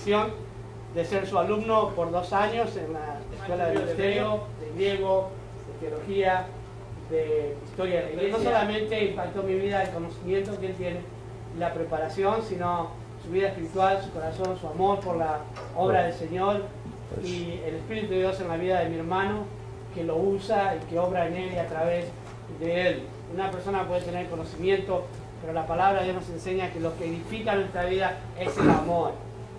bendición de ser su alumno por 2 años en la Escuela de Ministerio, de griego, de teología, de historia de la iglesia. No solamente impactó mi vida el conocimiento que él tiene, la preparación, sino su vida espiritual, su corazón, su amor por la obra del Señor y el Espíritu de Dios en la vida de mi hermano, que lo usa y que obra en él y a través de él. Una persona puede tener conocimiento, pero la palabra de Dios nos enseña que lo que edifica nuestra vida es el amor.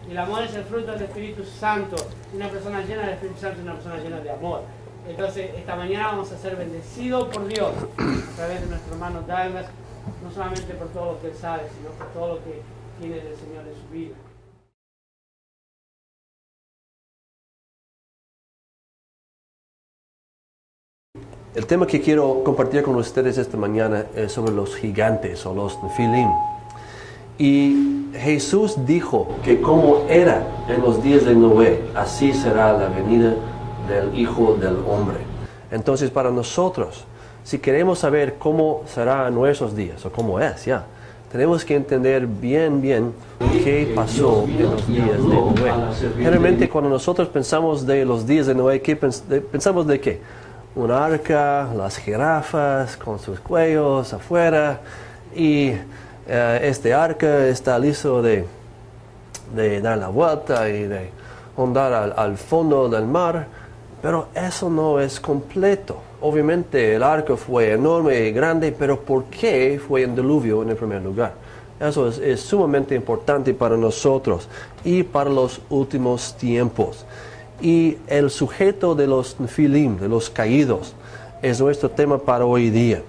Y el amor es el fruto del Espíritu Santo. Una persona llena del Espíritu Santo es una persona llena de amor. Entonces, esta mañana vamos a ser bendecidos por Dios a través de nuestro hermano Douglas, no solamente por todo lo que él sabe, sino por todo lo que tiene del Señor en su vida. El tema que quiero compartir con ustedes esta mañana es sobre los gigantes o los Nefilim. Y Jesús dijo que como era en los días de Noé, así será la venida del Hijo del Hombre. Entonces, para nosotros, si queremos saber cómo serán nuestros días, o cómo es, tenemos que entender bien qué pasó en los días de Noé. Generalmente, cuando nosotros pensamos de los días de Noé, ¿pensamos de qué? Una arca, las jirafas con sus cuellos afuera, y este arca está listo de dar la vuelta y de andar al fondo del mar, pero eso no es completo. Obviamente el arca fue enorme y grande, pero ¿por qué fue en diluvio en el primer lugar? Eso es sumamente importante para nosotros y para los últimos tiempos. Y el sujeto de los Nefilim, de los caídos, es nuestro tema para hoy día.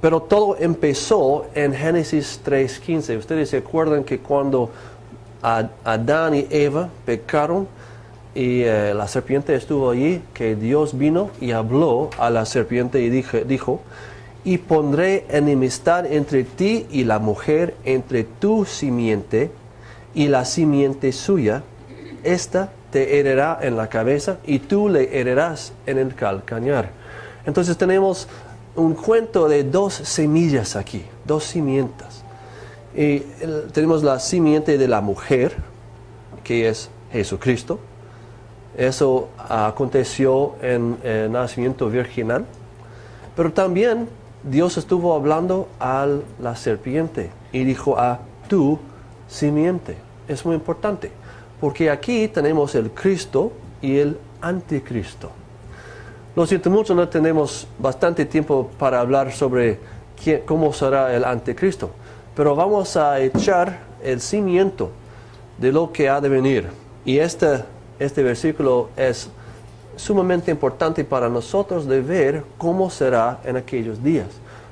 Pero todo empezó en Génesis 3:15. Ustedes se acuerdan que cuando Adán y Eva pecaron y la serpiente estuvo allí, que Dios vino y habló a la serpiente y dijo, y pondré enemistad entre ti y la mujer, entre tu simiente y la simiente suya. Esta te herirá en la cabeza y tú le herirás en el calcañar. Entonces tenemos un cuento de 2 semillas aquí, 2 simientes. Y tenemos la simiente de la mujer, que es Jesucristo. Eso aconteció en el nacimiento virginal. Pero también Dios estuvo hablando a la serpiente y dijo a tu simiente. Es muy importante, porque aquí tenemos el Cristo y el anticristo. Lo siento mucho, no tenemos bastante tiempo para hablar sobre cómo será el anticristo, pero vamos a echar el cimiento de lo que ha de venir. Y este versículo es sumamente importante para nosotros de ver cómo será en aquellos días,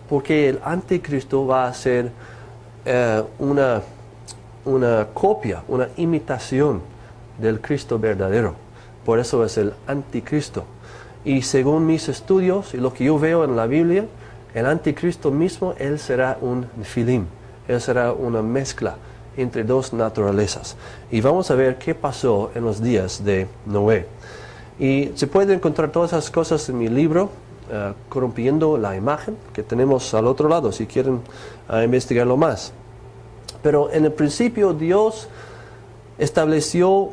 porque el anticristo va a ser una copia, una imitación del Cristo verdadero. Por eso es el anticristo. Y según mis estudios y lo que yo veo en la Biblia, el anticristo mismo, él será un Nefilim. Él será una mezcla entre 2 naturalezas. Y vamos a ver qué pasó en los días de Noé. Y se pueden encontrar todas esas cosas en mi libro, Corrompiendo la Imagen, que tenemos al otro lado, si quieren investigarlo más. Pero en el principio Dios estableció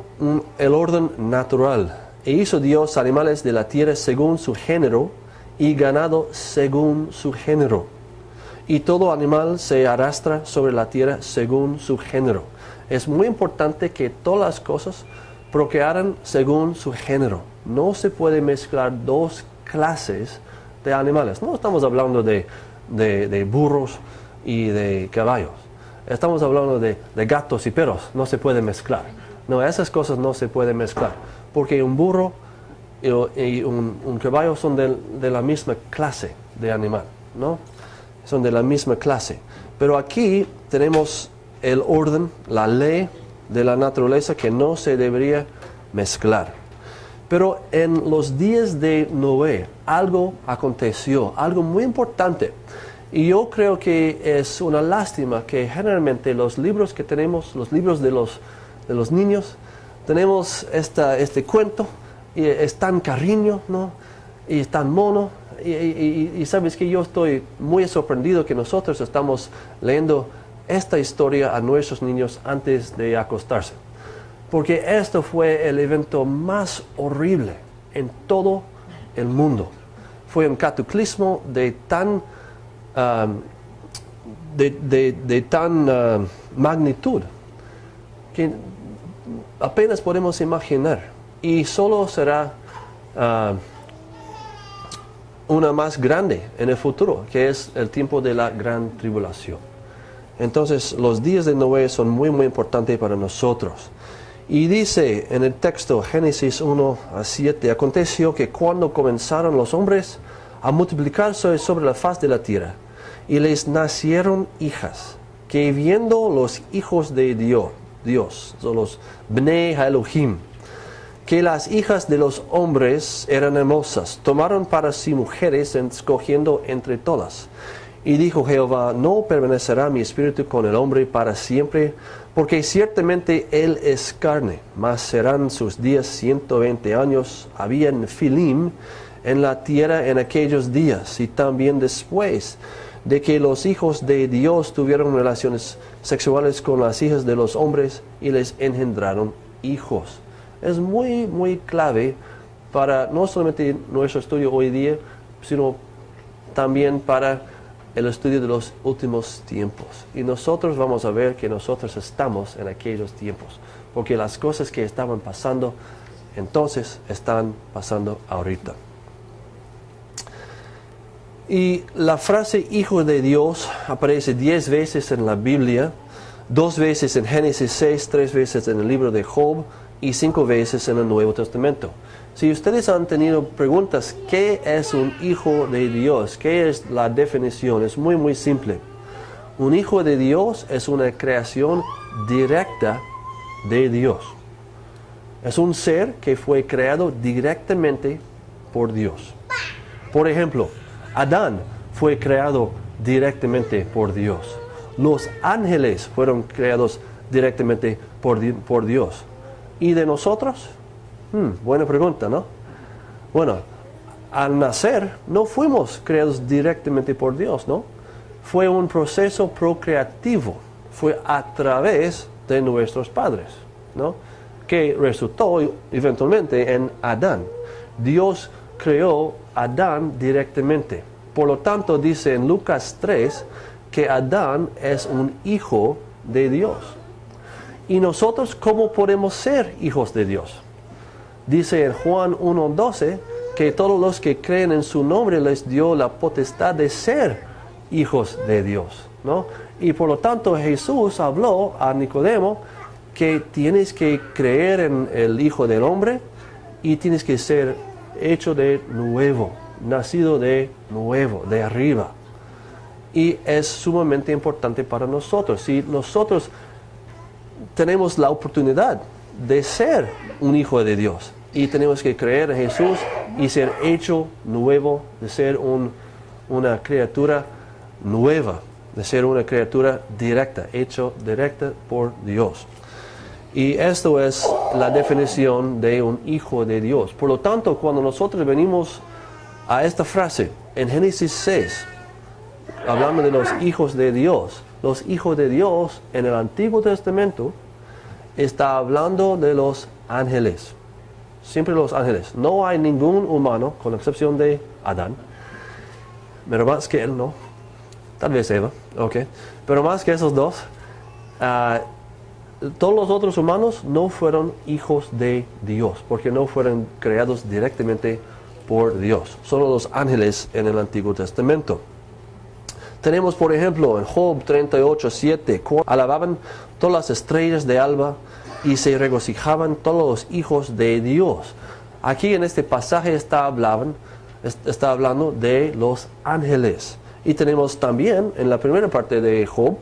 el orden natural. E hizo Dios animales de la tierra según su género y ganado según su género. Y todo animal se arrastra sobre la tierra según su género. Es muy importante que todas las cosas procrearan según su género. No se puede mezclar 2 clases de animales. No estamos hablando de burros y de caballos. Estamos hablando de gatos y perros. No se puede mezclar. No, esas cosas no se pueden mezclar. Porque un burro y un caballo son de la misma clase de animal, ¿no? Son de la misma clase. Pero aquí tenemos el orden, la ley de la naturaleza que no se debería mezclar. Pero en los días de Noé algo aconteció, algo muy importante. Y yo creo que es una lástima que generalmente los libros que tenemos, los libros de los niños, tenemos este cuento, y es tan cariño, ¿no? Y es tan mono, y sabes que yo estoy muy sorprendido que nosotros estamos leyendo esta historia a nuestros niños antes de acostarse. porque esto fue el evento más horrible en todo el mundo. Fue un cataclismo de tan magnitud que apenas podemos imaginar, y solo será una más grande en el futuro, que es el tiempo de la gran tribulación. Entonces los días de Noé son muy muy importantes para nosotros. Y dice en el texto Génesis 1-7, aconteció que cuando comenzaron los hombres a multiplicarse sobre la faz de la tierra, y les nacieron hijas, que viendo los hijos de Dios, son los Bnei Elohim, que las hijas de los hombres eran hermosas, tomaron para sí mujeres, escogiendo entre todas. Y dijo Jehová, no permanecerá mi espíritu con el hombre para siempre, porque ciertamente él es carne, mas serán sus días 120 años. Había Nefilim en la tierra en aquellos días, y también después de que los hijos de Dios tuvieron relaciones sexuales con las hijas de los hombres y les engendraron hijos. Es muy, muy clave para no solamente nuestro estudio hoy día, sino también para el estudio de los últimos tiempos. Y nosotros vamos a ver que nosotros estamos en aquellos tiempos, porque las cosas que estaban pasando entonces están pasando ahorita. Y la frase hijo de Dios aparece 10 veces en la Biblia, 2 veces en Génesis 6, 3 veces en el libro de Job y 5 veces en el Nuevo Testamento. Si ustedes han tenido preguntas, ¿qué es un hijo de Dios? ¿Qué es la definición? Es muy muy simple. Un hijo de Dios es una creación directa de Dios. Es un ser que fue creado directamente por Dios. Por ejemplo, Adán fue creado directamente por Dios. Los ángeles fueron creados directamente por Dios. ¿Y de nosotros? Buena pregunta, ¿no? Bueno, al nacer no fuimos creados directamente por Dios, ¿no? Fue un proceso procreativo. Fue a través de nuestros padres, ¿no? Que resultó eventualmente en Adán. Dios creó a Adán directamente. Por lo tanto, dice en Lucas 3 que Adán es un hijo de Dios. ¿Y nosotros cómo podemos ser hijos de Dios? Dice en Juan 1:12 que todos los que creen en su nombre les dio la potestad de ser hijos de Dios, ¿no? Y por lo tanto Jesús habló a Nicodemo que tienes que creer en el Hijo del Hombre y tienes que ser hecho de nuevo, nacido de nuevo, de arriba. Y es sumamente importante para nosotros. Si nosotros tenemos la oportunidad de ser un hijo de Dios y tenemos que creer en Jesús y ser hecho nuevo, de ser una criatura nueva, de ser una criatura directa, hecho directa por Dios. Y esto es la definición de un hijo de Dios. Por lo tanto, cuando nosotros venimos a esta frase en Génesis 6, hablando de los hijos de Dios, los hijos de Dios en el Antiguo Testamento está hablando de los ángeles. Siempre los ángeles. No hay ningún humano, con la excepción de Adán. Pero más que él, no. Tal vez Eva, ok. Pero más que esos dos, todos los otros humanos no fueron hijos de Dios, porque no fueron creados directamente por Dios. Solo los ángeles en el Antiguo Testamento. Tenemos, por ejemplo, en Job 38:7, alababan todas las estrellas de alba y se regocijaban todos los hijos de Dios. Aquí en este pasaje está hablando de los ángeles. Y tenemos también, en la primera parte de Job,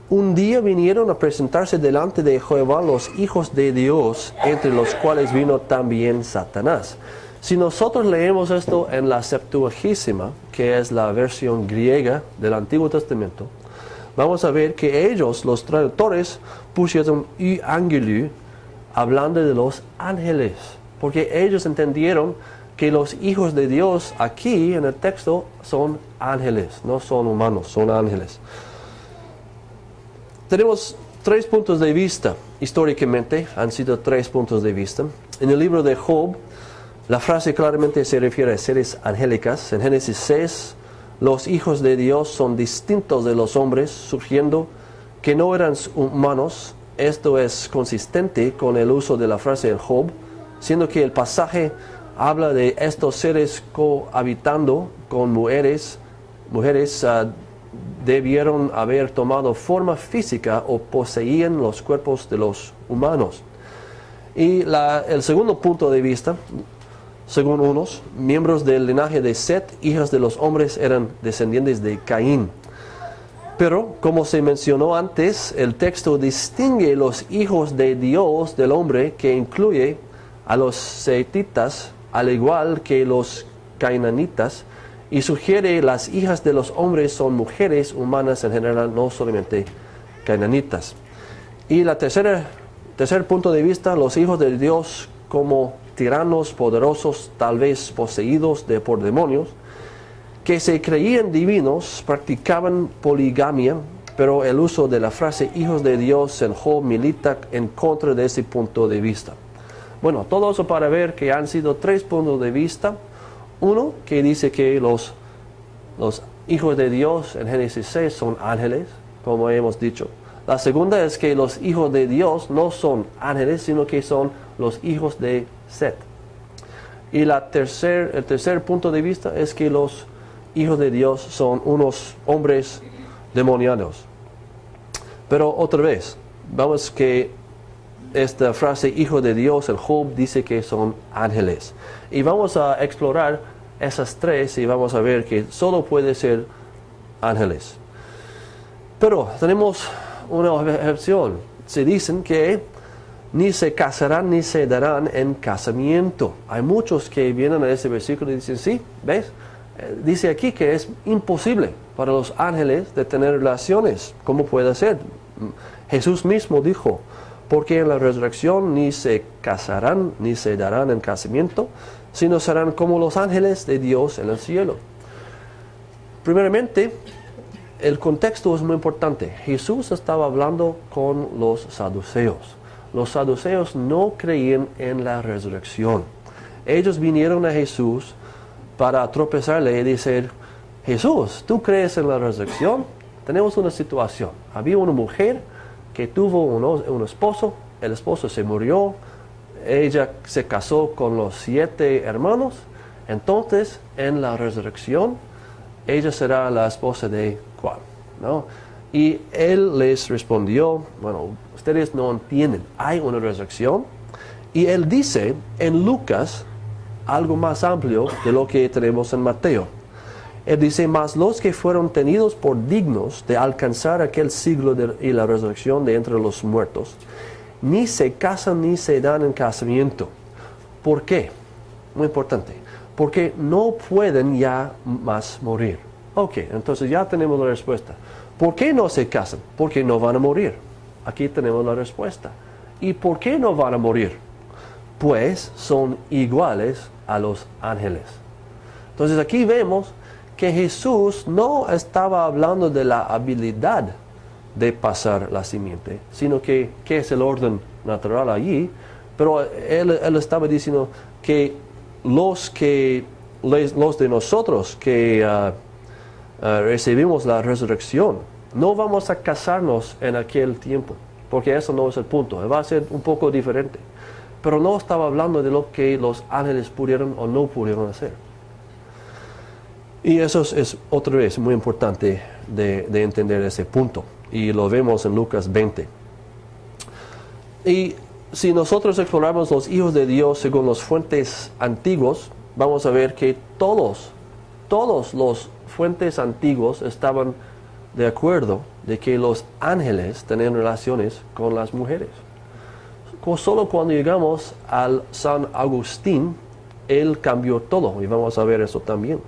un día vinieron a presentarse delante de Jehová los hijos de Dios, entre los cuales vino también Satanás. Si nosotros leemos esto en la Septuagesima, que es la versión griega del Antiguo Testamento, vamos a ver que ellos, los traductores, pusieron angelus, hablando de los ángeles, porque ellos entendieron que los hijos de Dios aquí en el texto son ángeles, no son humanos, son ángeles. Tenemos tres puntos de vista, históricamente, han sido tres puntos de vista. En el libro de Job, la frase claramente se refiere a seres angélicas. En Génesis 6, los hijos de Dios son distintos de los hombres, surgiendo que no eran humanos. Esto es consistente con el uso de la frase en Job, siendo que el pasaje habla de estos seres cohabitando con mujeres. Debieron haber tomado forma física o poseían los cuerpos de los humanos. Y el segundo punto de vista, según unos, miembros del linaje de Set, hijas de los hombres, eran descendientes de Caín. Pero, como se mencionó antes, el texto distingue los hijos de Dios del hombre, que incluye a los setitas, al igual que los cainanitas, y sugiere las hijas de los hombres son mujeres humanas en general, no solamente cainanitas. Y la tercer punto de vista, los hijos de Dios como tiranos poderosos, tal vez poseídos por demonios, que se creían divinos, practicaban poligamia, pero el uso de la frase hijos de Dios en Job milita en contra de ese punto de vista. Bueno, todo eso para ver que han sido tres puntos de vista. Uno, que dice que los hijos de Dios en Génesis 6 son ángeles, como hemos dicho. La segunda es que los hijos de Dios no son ángeles, sino que son los hijos de Set. Y el tercer punto de vista es que los hijos de Dios son unos hombres demonianos. Pero otra vez, vamos que esta frase hijo de Dios, el Job dice que son ángeles. Y vamos a explorar esas tres y vamos a ver que solo puede ser ángeles. Pero tenemos una objeción. Se dicen que ni se casarán ni se darán en casamiento. Hay muchos que vienen a ese versículo y dicen, sí, ¿ves? Dice aquí que es imposible para los ángeles de tener relaciones. ¿Cómo puede ser? Jesús mismo dijo, porque en la resurrección ni se casarán ni se darán en casamiento, sino serán como los ángeles de Dios en el cielo. Primeramente, el contexto es muy importante. Jesús estaba hablando con los saduceos. Los saduceos no creían en la resurrección. Ellos vinieron a Jesús para tropezarle y decir, Jesús, ¿tú crees en la resurrección? Tenemos una situación. Había una mujer que tuvo un esposo, el esposo se murió, ella se casó con los 7 hermanos, entonces en la resurrección ella será la esposa de ¿cuál? ¿No? Y él les respondió, bueno, ustedes no entienden, hay una resurrección. Y él dice en Lucas algo más amplio de lo que tenemos en Mateo. Él dice, mas los que fueron tenidos por dignos de alcanzar aquel siglo y la resurrección de entre los muertos, ni se casan ni se dan en casamiento. ¿Por qué? Muy importante. Porque no pueden ya más morir. Ok, entonces ya tenemos la respuesta. ¿Por qué no se casan? Porque no van a morir. Aquí tenemos la respuesta. ¿Y por qué no van a morir? Pues son iguales a los ángeles. Entonces aquí vemos que Jesús no estaba hablando de la habilidad de pasar la simiente, sino que es el orden natural allí, pero él estaba diciendo que los de nosotros que recibimos la resurrección, no vamos a casarnos en aquel tiempo, porque eso no es el punto, va a ser un poco diferente. Pero no estaba hablando de lo que los ángeles pudieron o no pudieron hacer. Y eso es otra vez muy importante de entender ese punto. Y lo vemos en Lucas 20. Y si nosotros exploramos los hijos de Dios según las fuentes antiguos, vamos a ver que todos los fuentes antiguos estaban de acuerdo de que los ángeles tenían relaciones con las mujeres. Solo cuando llegamos al San Agustín, él cambió todo, y vamos a ver eso también.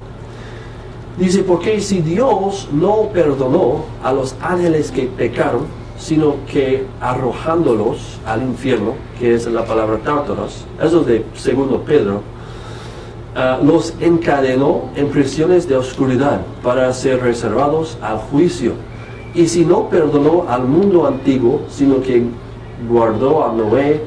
Dice, porque si Dios no perdonó a los ángeles que pecaron, sino que arrojándolos al infierno, que es la palabra tártaros, eso es de 2 Pedro, los encadenó en prisiones de oscuridad para ser reservados al juicio. Y si no perdonó al mundo antiguo, sino que guardó a Noé,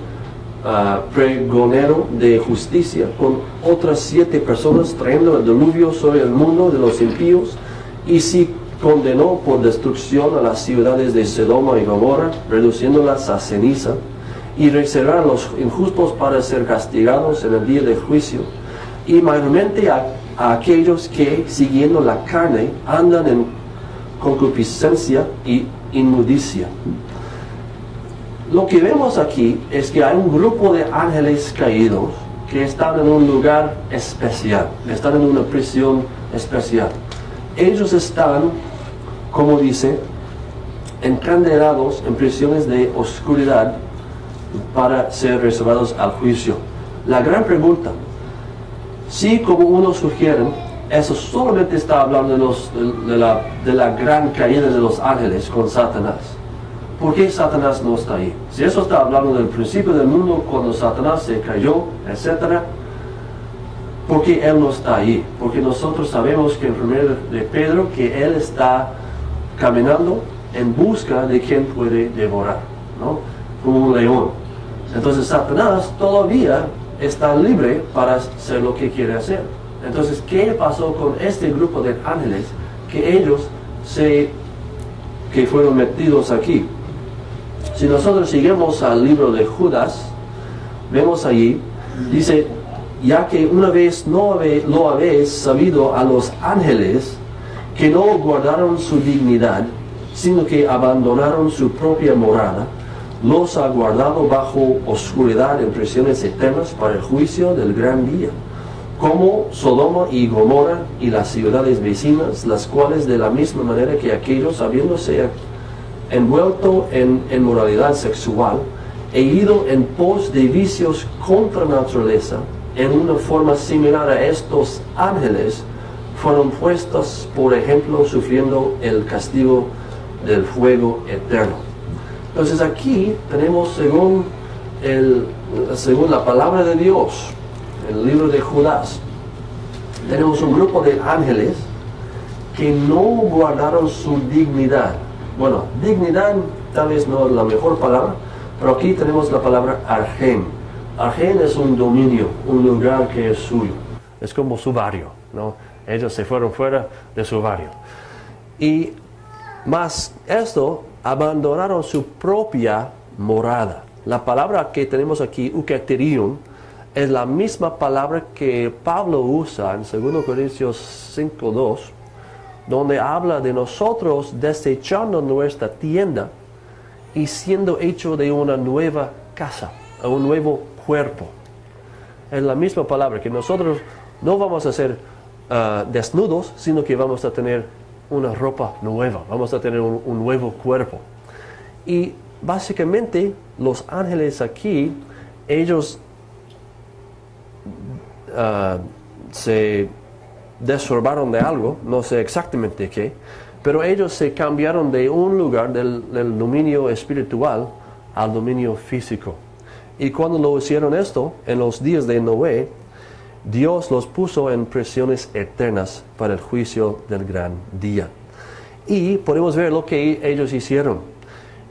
pregonero de justicia, con otras 7 personas, trayendo el diluvio sobre el mundo de los impíos, y si condenó por destrucción a las ciudades de Sodoma y Gomorra, reduciéndolas a ceniza, y reservar a los injustos para ser castigados en el día del juicio, y mayormente a aquellos que, siguiendo la carne, andan en concupiscencia y inmundicia. Lo que vemos aquí es que hay un grupo de ángeles caídos que están en un lugar especial, están en una prisión especial. Ellos están, como dice, encadenados en prisiones de oscuridad para ser reservados al juicio. La gran pregunta, si como uno sugiere, eso solamente está hablando de la gran caída de los ángeles con Satanás. ¿Por qué Satanás no está ahí? Si eso está hablando del principio del mundo, cuando Satanás se cayó, etc., ¿por qué él no está ahí? Porque nosotros sabemos que en 1 de Pedro que él está caminando en busca de quien puede devorar, ¿no? Como un león. Entonces Satanás todavía está libre para hacer lo que quiere hacer. Entonces, ¿qué pasó con este grupo de ángeles que ellos que fueron metidos aquí? Si nosotros seguimos al libro de Judas, vemos allí, dice, ya que una vez no lo habéis sabido a los ángeles, que no guardaron su dignidad, sino que abandonaron su propia morada, los ha guardado bajo oscuridad en prisiones eternas para el juicio del gran día, como Sodoma y Gomorra y las ciudades vecinas, las cuales de la misma manera que aquellos, habiéndose envuelto en inmoralidad sexual e ido en pos de vicios contra naturaleza, en una forma similar a estos ángeles, fueron puestos, por ejemplo, sufriendo el castigo del fuego eterno. Entonces aquí tenemos, según la palabra de Dios, el libro de Judas, tenemos un grupo de ángeles que no guardaron su dignidad. Bueno, dignidad tal vez no es la mejor palabra, pero aquí tenemos la palabra argen. Argen es un dominio, un lugar que es suyo. Es como su barrio, ¿no? Ellos se fueron fuera de su barrio. Y más esto, abandonaron su propia morada. La palabra que tenemos aquí, eukaterion, es la misma palabra que Pablo usa en 2 Corintios 5:2, donde habla de nosotros desechando nuestra tienda y siendo hecho de una nueva casa, un nuevo cuerpo. Es la misma palabra, que nosotros no vamos a ser desnudos, sino que vamos a tener una ropa nueva, vamos a tener un nuevo cuerpo. Y básicamente los ángeles aquí, ellos se desorbaron de algo, no sé exactamente qué, pero ellos se cambiaron de un lugar del dominio espiritual al dominio físico. Y cuando lo hicieron esto, en los días de Noé, Dios los puso en prisiones eternas para el juicio del gran día. Y podemos ver lo que ellos hicieron.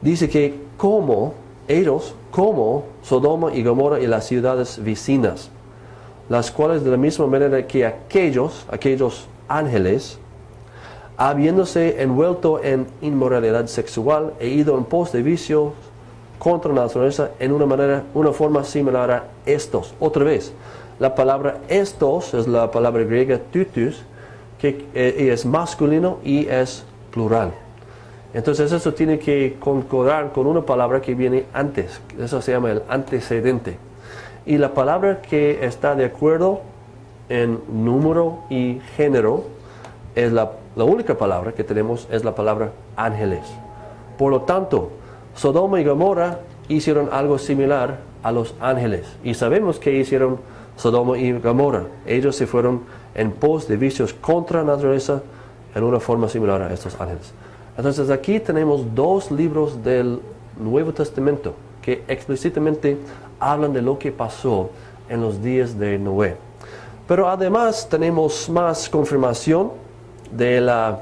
Dice que como Sodoma y Gomorra y las ciudades vecinas, las cuales de la misma manera que aquellos ángeles, habiéndose envuelto en inmoralidad sexual e ido en pos de vicios contra la naturaleza en una forma similar a estos. Otra vez, la palabra estos es la palabra griega tutus, que es masculino y es plural. Entonces eso tiene que concordar con una palabra que viene antes, eso se llama el antecedente. Y la palabra que está de acuerdo en número y género, es la única palabra que tenemos, es la palabra ángeles. Por lo tanto, Sodoma y Gomorra hicieron algo similar a los ángeles. Y sabemos que hicieron Sodoma y Gomorra. Ellos se fueron en pos de vicios contra la naturaleza en una forma similar a estos ángeles. Entonces aquí tenemos 2 libros del Nuevo Testamento que explícitamente hablan de lo que pasó en los días de Noé. Pero además tenemos más confirmación de la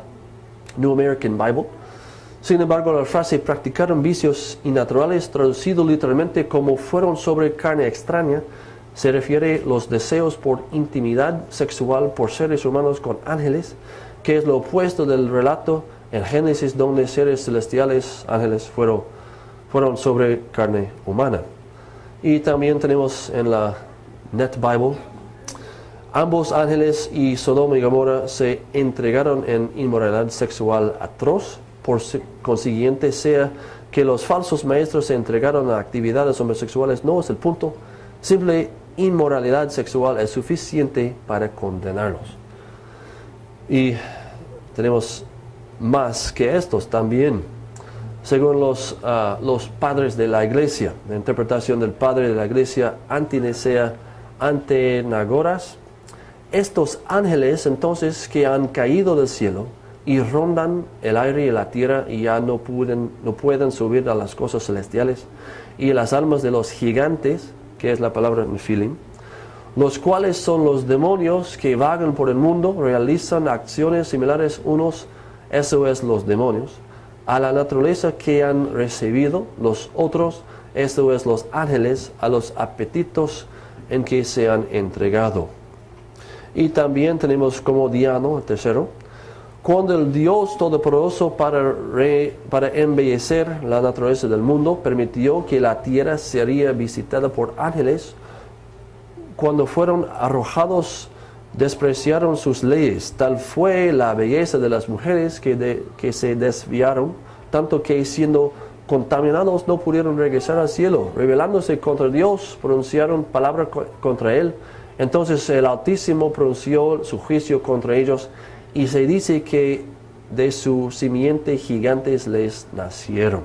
New American Bible, Sin embargo, la frase practicaron vicios innaturales, traducido literalmente como fueron sobre carne extraña, se refiere a los deseos por intimidad sexual por seres humanos con ángeles, que es lo opuesto del relato en Génesis, donde seres celestiales, ángeles, fueron sobre carne humana. Y también tenemos en la Net Bible, ambos ángeles y Sodoma y Gomorra se entregaron en inmoralidad sexual atroz. Por consiguiente, sea que los falsos maestros se entregaron a actividades homosexuales no es el punto. Simple inmoralidad sexual es suficiente para condenarlos. Y tenemos más que estos también. Según los padres de la iglesia, la interpretación del padre de la iglesia Antinicea Antenagoras, estos ángeles entonces que han caído del cielo y rondan el aire y la tierra y ya no pueden subir a las cosas celestiales, y las almas de los gigantes, que es la palabra Nephilim, los cuales son los demonios que vagan por el mundo, realizan acciones similares unos, eso es los demonios, a la naturaleza que han recibido los otros, eso es los ángeles, a los apetitos en que se han entregado. Y también tenemos como Diano, el tercero, cuando el Dios Todopoderoso para embellecer la naturaleza del mundo permitió que la tierra sería visitada por ángeles, cuando fueron arrojados despreciaron sus leyes. Tal fue la belleza de las mujeres que se desviaron, tanto que siendo contaminados no pudieron regresar al cielo. Rebelándose contra Dios, pronunciaron palabra contra Él. Entonces el Altísimo pronunció su juicio contra ellos, y se dice que de su simiente gigantes les nacieron.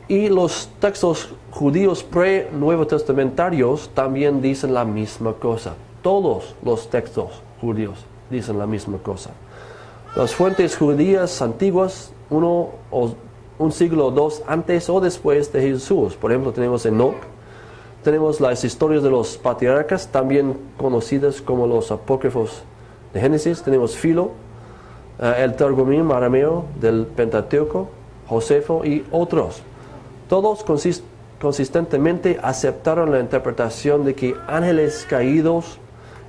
Y los textos judíos pre-nuevo testamentarios también dicen la misma cosa. Todos los textos judíos dicen la misma cosa. Las fuentes judías antiguas, un siglo o dos antes o después de Jesús. Por ejemplo, tenemos Enoc, tenemos las historias de los patriarcas, también conocidas como los apócrifos de Génesis. Tenemos Filo, el Targumim arameo del Pentateuco, Josefo y otros. Todos consistentemente aceptaron la interpretación de que ángeles caídos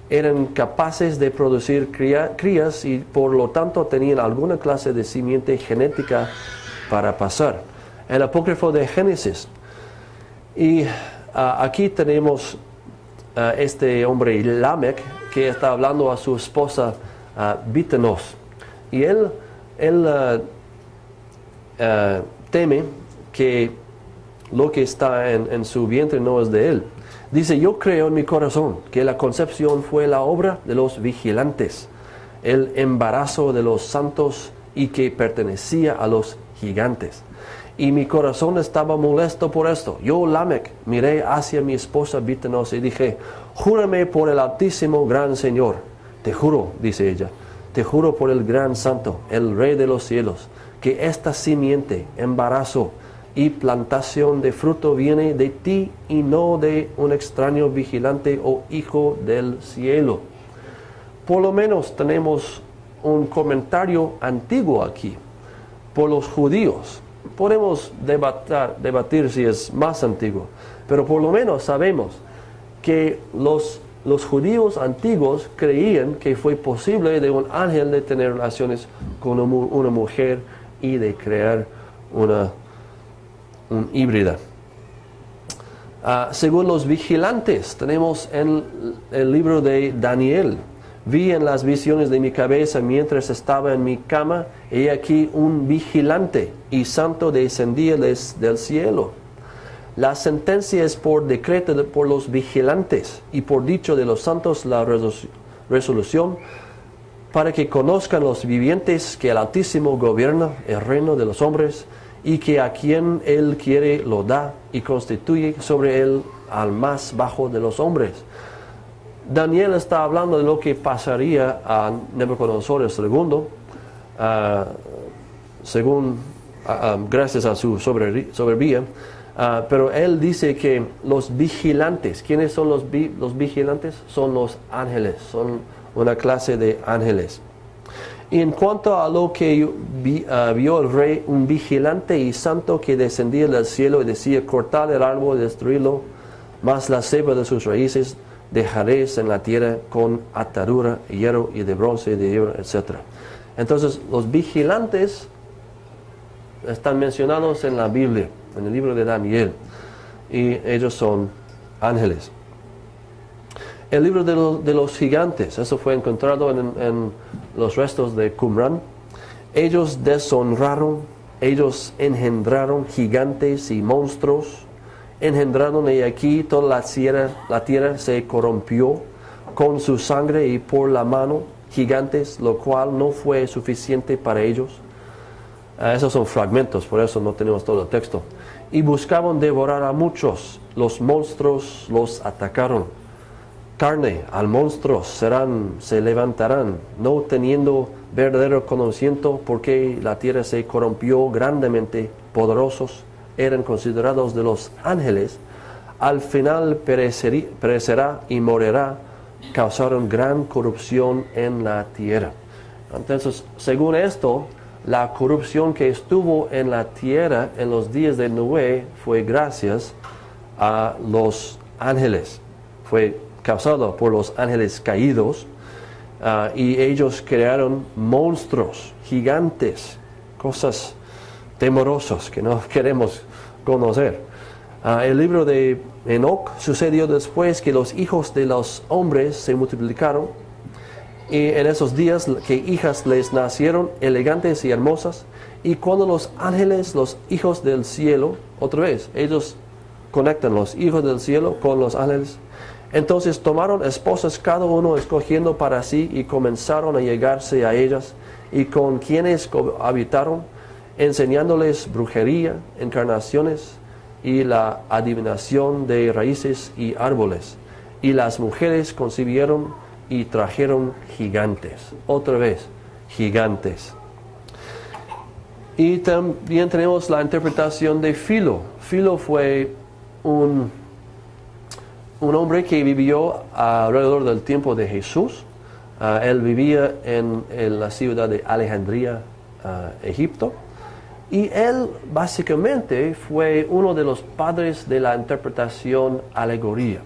eran capaces de producir crías y por lo tanto tenían alguna clase de simiente genética para pasar. El apócrifo de Génesis. Y aquí tenemos este hombre Lamec, que está hablando a su esposa Bitenos. Y él teme que lo que está en su vientre no es de él. Dice: yo creo en mi corazón que la concepción fue la obra de los vigilantes, el embarazo de los santos, y que pertenecía a los gigantes. Y mi corazón estaba molesto por esto. Yo, Lamec, miré hacia mi esposa Bitenos y dije: júrame por el Altísimo gran Señor. Te juro, dice ella, te juro por el gran santo, el Rey de los cielos, que esta simiente, embarazo y plantación de fruto viene de ti y no de un extraño vigilante o hijo del cielo. Por lo menos tenemos un comentario antiguo aquí por los judíos. Podemos debatir si es más antiguo, pero por lo menos sabemos que los judíos antiguos creían que fue posible de un ángel de tener relaciones con una mujer y de crear un híbrida. Según los vigilantes, tenemos en el libro de Daniel: vi en las visiones de mi cabeza mientras estaba en mi cama, he aquí un vigilante y santo descendía del cielo. La sentencia es por decreto por los vigilantes y por dicho de los santos la resolución, para que conozcan los vivientes que el Altísimo gobierna el reino de los hombres, y que a quien Él quiere lo da y constituye sobre él al más bajo de los hombres. Daniel está hablando de lo que pasaría a Nabucodonosor II, gracias a su soberbia, pero él dice que los vigilantes, ¿quiénes son los vigilantes? Son los ángeles, son una clase de ángeles. Y en cuanto a lo que vio el rey, un vigilante y santo que descendía del cielo y decía, cortad el árbol y destruirlo, mas la cepa de sus raíces dejaréis en la tierra con atadura, hierro y de bronce, de hierro, etc. Entonces, los vigilantes están mencionados en la Biblia, en el libro de Daniel, y ellos son ángeles. El libro de los gigantes, eso fue encontrado en los restos de Qumran. Ellos deshonraron, ellos engendraron gigantes y monstruos, engendraron, y aquí toda la tierra se corrompió con su sangre y por la mano gigantes, lo cual no fue suficiente para ellos. Esos son fragmentos, por eso no tenemos todo el texto. Y buscaban devorar a muchos, los monstruos los atacaron. Carne al monstruo se levantarán, no teniendo verdadero conocimiento, porque la tierra se corrompió grandemente, poderosos eran considerados de los ángeles, al final perecerá y morirá, causaron gran corrupción en la tierra. Entonces, según esto, la corrupción que estuvo en la tierra en los días de Noé fue gracias a los ángeles, fue causado por los ángeles caídos, y ellos crearon monstruos, gigantes, cosas temorosas que no queremos conocer. El libro de Enoc sucedió después que los hijos de los hombres se multiplicaron, y en esos días que hijas les nacieron elegantes y hermosas, y cuando los ángeles, los hijos del cielo, otra vez, ellos conectan los hijos del cielo con los ángeles. Entonces tomaron esposas cada uno escogiendo para sí, y comenzaron a llegarse a ellas, y con quienes habitaron, enseñándoles brujería, encarnaciones y la adivinación de raíces y árboles. Y las mujeres concibieron y trajeron gigantes. Otra vez, gigantes. Y también tenemos la interpretación de Filo. Filo fue un hombre que vivió alrededor del tiempo de Jesús. Él vivía en la ciudad de Alejandría, Egipto. Y él básicamente fue uno de los padres de la interpretación alegórica.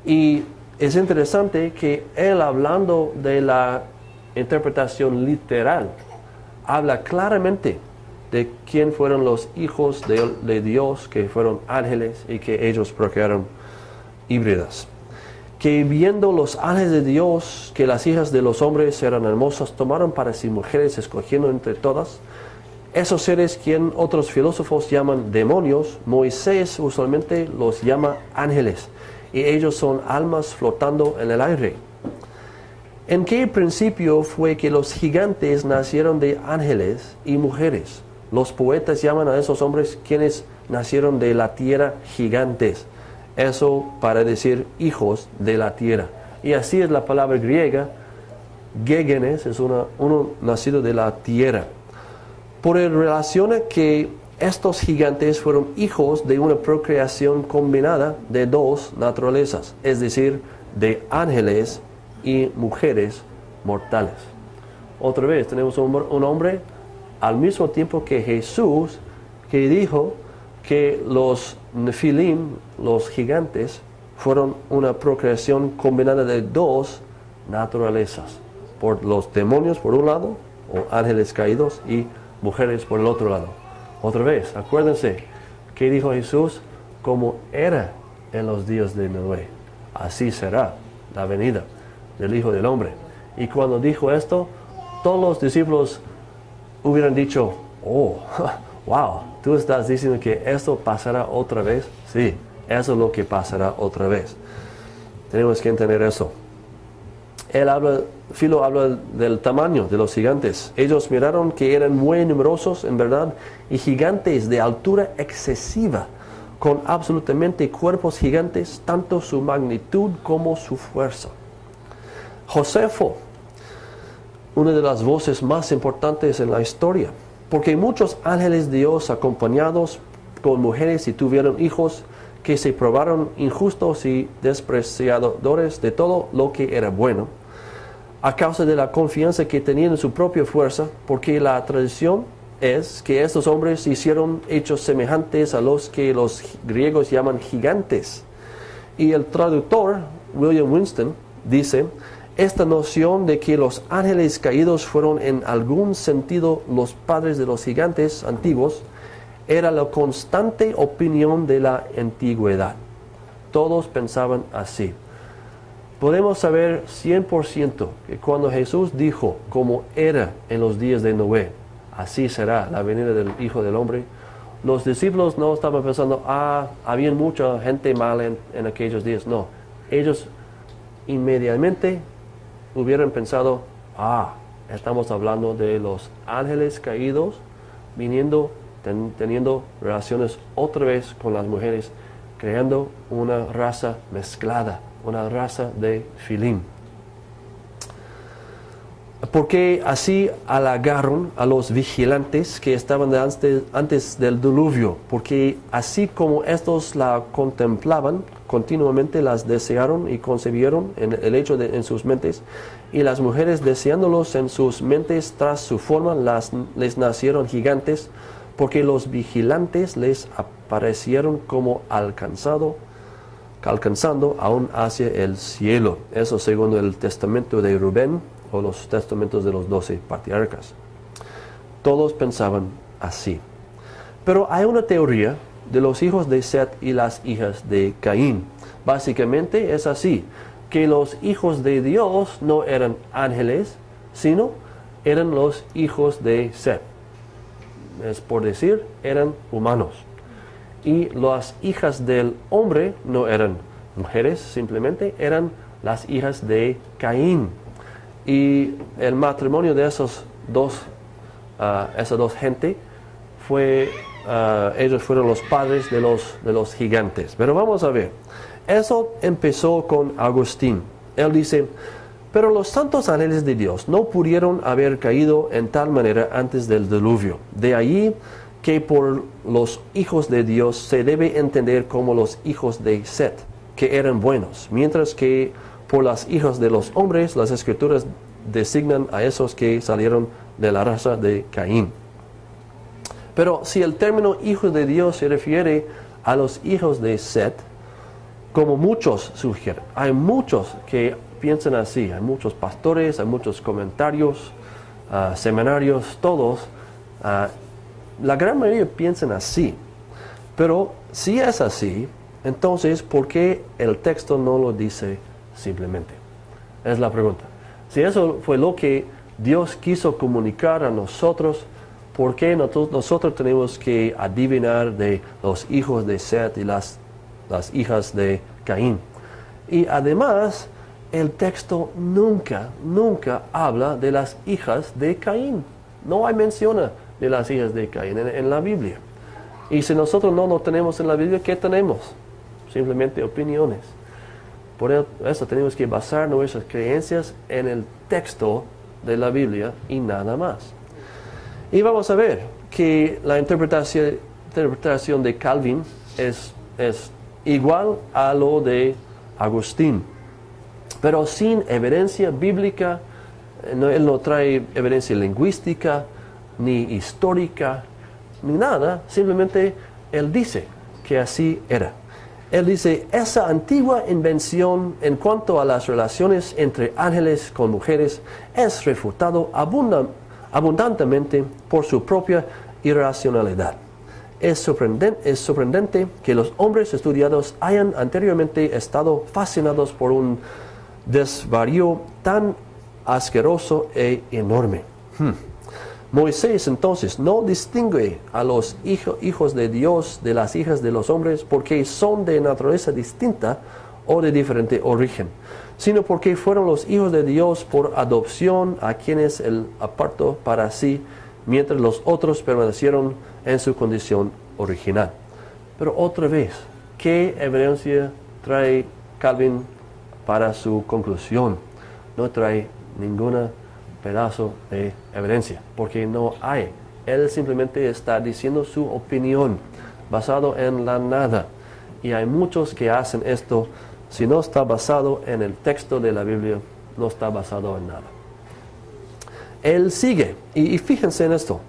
Y es interesante que él, hablando de la interpretación literal, habla claramente de quién fueron los hijos de Dios, que fueron ángeles y que ellos procrearon híbridas. Que viendo los ángeles de Dios que las hijas de los hombres eran hermosas, tomaron para sí mujeres, escogiendo entre todas. Esos seres, quien otros filósofos llaman demonios, Moisés usualmente los llama ángeles, y ellos son almas flotando en el aire. ¿En qué principio fue que los gigantes nacieron de ángeles y mujeres? Los poetas llaman a esos hombres quienes nacieron de la tierra gigantes. Eso para decir hijos de la tierra. Y así es la palabra griega, gégenes, es uno nacido de la tierra. Por el relaciona que estos gigantes fueron hijos de una procreación combinada de dos naturalezas, es decir, de ángeles y mujeres mortales. Otra vez tenemos un hombre al mismo tiempo que Jesús, que dijo que los Nefilim, los gigantes, fueron una procreación combinada de dos naturalezas, por los demonios por un lado, o ángeles caídos, y mujeres por el otro lado. Otra vez, acuérdense, ¿qué dijo Jesús? Como era en los días de Noé, así será la venida del Hijo del Hombre. Y cuando dijo esto, todos los discípulos hubieran dicho, oh, wow, ¿tú estás diciendo que esto pasará otra vez? Sí, eso es lo que pasará otra vez. Tenemos que entender eso. Filo habla del tamaño de los gigantes. Ellos miraron que eran muy numerosos, en verdad, y gigantes de altura excesiva, con absolutamente cuerpos gigantes, tanto su magnitud como su fuerza. Josefo, una de las voces más importantes en la historia, porque muchos ángeles de Dios acompañados con mujeres y tuvieron hijos que se probaron injustos y despreciadores de todo lo que era bueno, a causa de la confianza que tenían en su propia fuerza, porque la tradición es que estos hombres hicieron hechos semejantes a los que los griegos llaman gigantes. Y el traductor, William Winston, dice: esta noción de que los ángeles caídos fueron en algún sentido los padres de los gigantes antiguos era la constante opinión de la antigüedad. Todos pensaban así. Podemos saber 100% que cuando Jesús dijo como era en los días de Noé, así será la venida del Hijo del Hombre, los discípulos no estaban pensando, había mucha gente mala en aquellos días. No, ellos inmediatamente hubieran pensado, estamos hablando de los ángeles caídos viniendo, teniendo relaciones otra vez con las mujeres, creando una raza mezclada, una raza de Filim. Porque así halagaron a los vigilantes que estaban antes del diluvio, porque así como estos la contemplaban, continuamente las desearon y concebieron el hecho en sus mentes, y las mujeres deseándolos en sus mentes tras su forma, les nacieron gigantes, porque los vigilantes les aparecieron como alcanzando aún hacia el cielo. Eso según el testamento de Rubén, o los testamentos de los 12 patriarcas. Todos pensaban así. Pero hay una teoría de los hijos de Set y las hijas de Caín. Básicamente es así, que los hijos de Dios no eran ángeles, sino eran los hijos de Set. Es por decir, eran humanos. Y las hijas del hombre no eran mujeres, simplemente eran las hijas de Caín. Y el matrimonio de esas dos gente ellos fueron los padres de los gigantes. Pero vamos a ver, eso empezó con Agustín. Él dice: pero los santos ángeles de Dios no pudieron haber caído en tal manera antes del diluvio. De allí que por los hijos de Dios se debe entender como los hijos de Set, que eran buenos, mientras que por las hijas de los hombres, las escrituras designan a esos que salieron de la raza de Caín. Pero si el término hijos de Dios se refiere a los hijos de Set, como muchos sugieren, hay muchos que piensan así, hay muchos pastores, hay muchos comentarios, seminarios, todos, la gran mayoría piensan así. Pero si es así, entonces, ¿por qué el texto no lo dice simplemente? Es la pregunta. Si eso fue lo que Dios quiso comunicar a nosotros, ¿por qué nosotros tenemos que adivinar de los hijos de Set y las hijas de Caín? Y además, el texto nunca habla de las hijas de Caín. No hay mención de las hijas de Caín en la Biblia. Y si nosotros no lo tenemos en la Biblia, ¿qué tenemos? Simplemente opiniones. Por eso tenemos que basar nuestras creencias en el texto de la Biblia y nada más. Y vamos a ver que la interpretación de Calvin es igual a lo de Agustín, pero sin evidencia bíblica. Él no trae evidencia lingüística, ni histórica, ni nada. Simplemente él dice que así era. Él dice: esa antigua invención en cuanto a las relaciones entre ángeles con mujeres es refutado abundantemente por su propia irracionalidad. Es sorprendente que los hombres estudiados hayan anteriormente estado fascinados por un desvarío tan asqueroso e enorme. Moisés entonces no distingue a los hijos de Dios de las hijas de los hombres porque son de naturaleza distinta o de diferente origen, sino porque fueron los hijos de Dios por adopción, a quienes él apartó para sí, mientras los otros permanecieron en su condición original. Pero otra vez, ¿qué evidencia trae Calvin para su conclusión? No trae ninguna pedazo de evidencia, porque no hay. Él simplemente está diciendo su opinión basado en la nada, y hay muchos que hacen esto. Si no está basado en el texto de la Biblia, no está basado en nada. Él sigue, y fíjense en esto.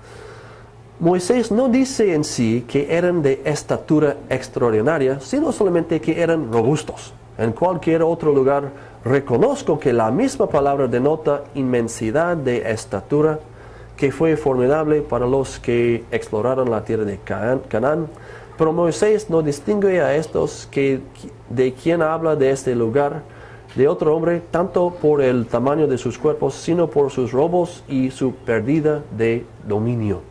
Moisés no dice en sí que eran de estatura extraordinaria, sino solamente que eran robustos. En cualquier otro lugar reconozco que la misma palabra denota inmensidad de estatura, que fue formidable para los que exploraron la tierra de Canaán. Pero Moisés no distingue a estos de quien habla de este lugar de otro hombre, tanto por el tamaño de sus cuerpos, sino por sus robos y su pérdida de dominio.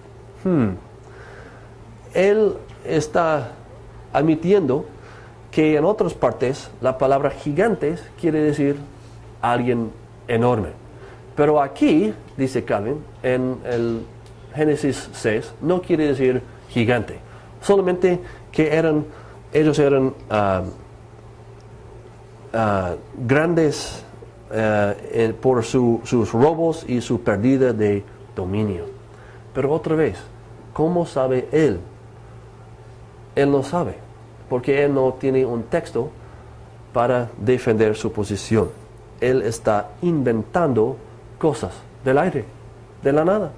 Él está admitiendo que en otras partes la palabra gigantes quiere decir alguien enorme. Pero aquí, dice Calvin, en el Génesis 6, no quiere decir gigante. Solamente que ellos eran grandes por sus robos y su pérdida de dominio. Pero otra vez, ¿cómo sabe él? Él no sabe, porque él no tiene un texto para defender su posición. Él está inventando cosas del aire, de la nada.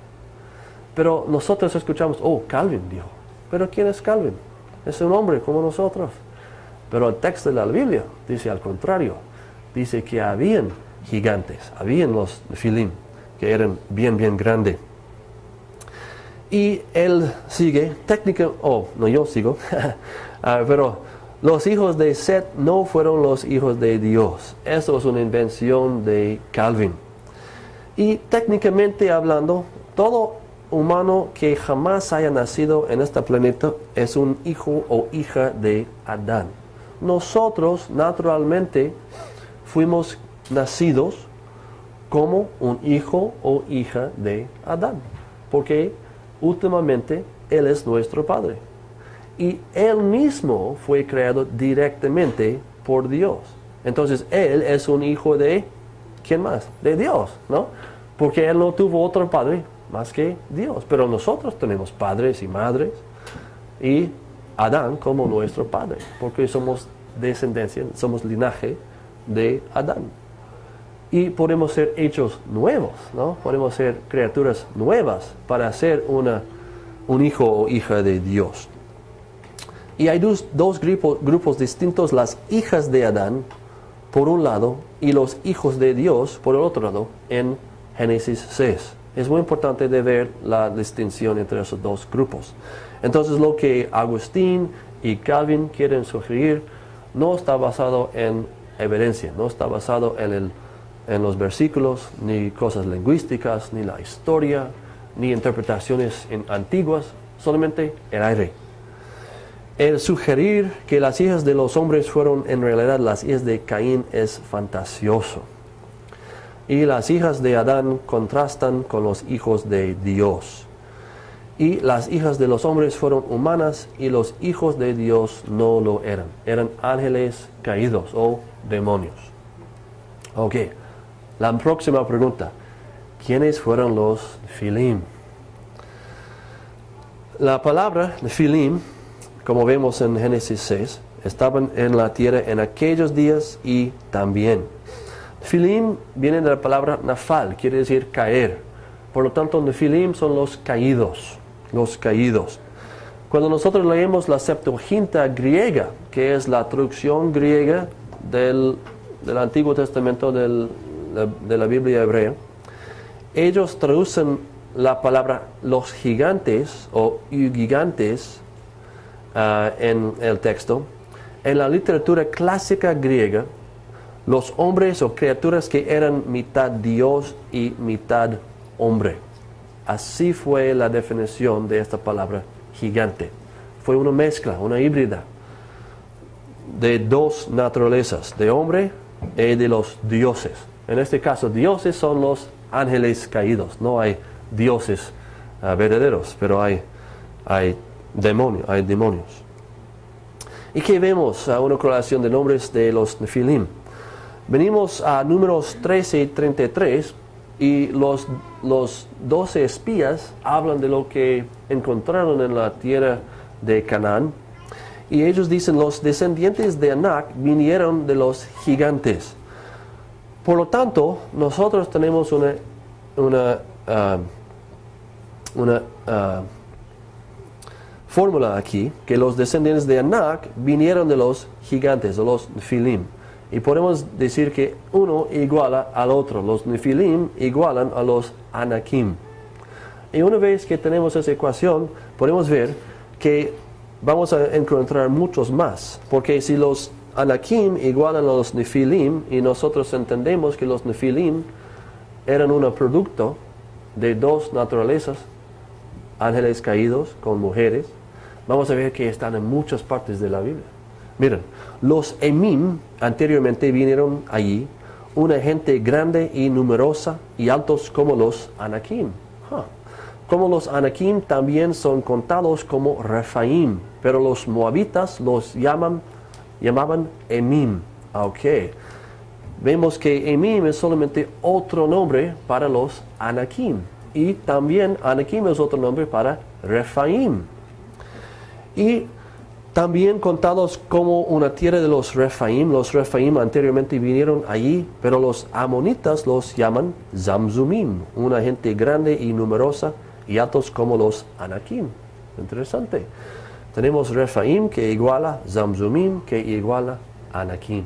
Pero nosotros escuchamos, oh, Calvin dijo. ¿Pero quién es Calvin? Es un hombre como nosotros. Pero el texto de la Biblia dice al contrario. Dice que habían gigantes, habían los Nefilim, que eran bien, bien grandes. Y él sigue, yo sigo, pero los hijos de Set no fueron los hijos de Dios. Eso es una invención de Calvin. Y técnicamente hablando, todo humano que jamás haya nacido en este planeta es un hijo o hija de Adán. Nosotros naturalmente fuimos nacidos como un hijo o hija de Adán, porque últimamente Él es nuestro Padre. Y Él mismo fue creado directamente por Dios. Entonces Él es un hijo de, ¿quién más? De Dios, ¿no? Porque Él no tuvo otro padre más que Dios. Pero nosotros tenemos padres y madres, y Adán como nuestro padre, porque somos descendencia, somos linaje de Adán. Y podemos ser hechos nuevos, ¿no? Podemos ser criaturas nuevas para ser un hijo o hija de Dios. Y hay dos grupos distintos, las hijas de Adán, por un lado, y los hijos de Dios, por el otro lado, en Génesis 6. Es muy importante de ver la distinción entre esos dos grupos. Entonces, lo que Agustín y Calvin quieren sugerir no está basado en evidencia, no está basado en los versículos, ni cosas lingüísticas, ni la historia, ni interpretaciones antiguas, solamente el aire. El sugerir que las hijas de los hombres fueron en realidad las hijas de Caín es fantasioso. Y las hijas de Adán contrastan con los hijos de Dios. Y las hijas de los hombres fueron humanas y los hijos de Dios no lo eran. Eran ángeles caídos o demonios. Ok, la próxima pregunta. ¿Quiénes fueron los Nefilim? La palabra Nefilim, como vemos en Génesis 6, estaban en la tierra en aquellos días y también. Nefilim viene de la palabra nafal, quiere decir caer. Por lo tanto, Nefilim son los caídos. Los caídos. Cuando nosotros leemos la Septuaginta griega, que es la traducción griega del Antiguo Testamento de la Biblia hebrea, ellos traducen la palabra los gigantes o gigantes en el texto. En la literatura clásica griega, los hombres o criaturas que eran mitad Dios y mitad hombre. Así fue la definición de esta palabra gigante. Fue una mezcla, una híbrida de dos naturalezas, de hombre y de los dioses. En este caso, dioses son los ángeles caídos. No hay dioses verdaderos, pero hay demonios. ¿Y qué vemos? Una correlación de nombres de los Nefilim. Venimos a Números 13 y 33, y los 12 espías hablan de lo que encontraron en la tierra de Canaán. Y ellos dicen, los descendientes de Anac vinieron de los gigantes. Por lo tanto, nosotros tenemos una fórmula aquí, que los descendientes de Anak vinieron de los gigantes, de los Nefilim. Y podemos decir que uno iguala al otro. Los Nefilim igualan a los Anakim. Y una vez que tenemos esa ecuación, podemos ver que vamos a encontrar muchos más. Porque si los Anakim igualan a los Nefilim, y nosotros entendemos que los Nefilim eran un producto de dos naturalezas, ángeles caídos con mujeres, vamos a ver que están en muchas partes de la Biblia. Miren, los Emim anteriormente vinieron allí, una gente grande y numerosa y altos como los Anakim. Como los Anakim también son contados como Refaim, pero los moabitas los llamaban Emim. Ok. Vemos que Emim es solamente otro nombre para los Anakim. Y también Anakim es otro nombre para Refaim. Y también contados como una tierra de los Refaim anteriormente vinieron allí, pero los amonitas los llaman Zamzumim, una gente grande y numerosa y altos como los Anakim. Interesante. Tenemos Refaim que iguala Zamzumim que iguala Anakim.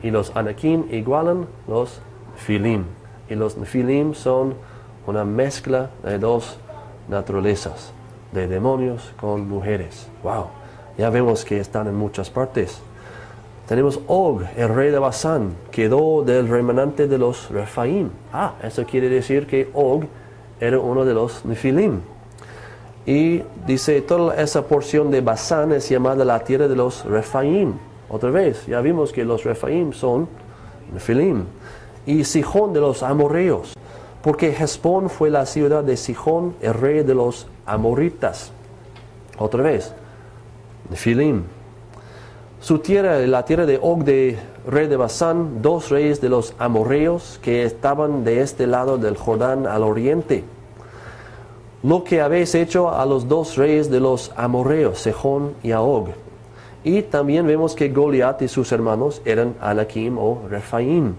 Y los Anakim igualan los Nefilim. Y los Nefilim son una mezcla de dos naturalezas, de demonios con mujeres. ¡Wow! Ya vemos que están en muchas partes. Tenemos Og, el rey de Basán, quedó del remanente de los Refaim. Eso quiere decir que Og era uno de los Nefilim. Y dice, toda esa porción de Basán es llamada la tierra de los Refaim. Otra vez, ya vimos que los Refaim son Nefilim. Y Sihón de los amorreos, porque Hesbón fue la ciudad de Sihón, el rey de los amorritas. Otra vez, Nefilim. Su tierra, la tierra de Og, de rey de Basán, dos reyes de los amorreos que estaban de este lado del Jordán al oriente. Lo que habéis hecho a los dos reyes de los amorreos, Sejón y a Og. Y también vemos que Goliat y sus hermanos eran Anakim o Refaim.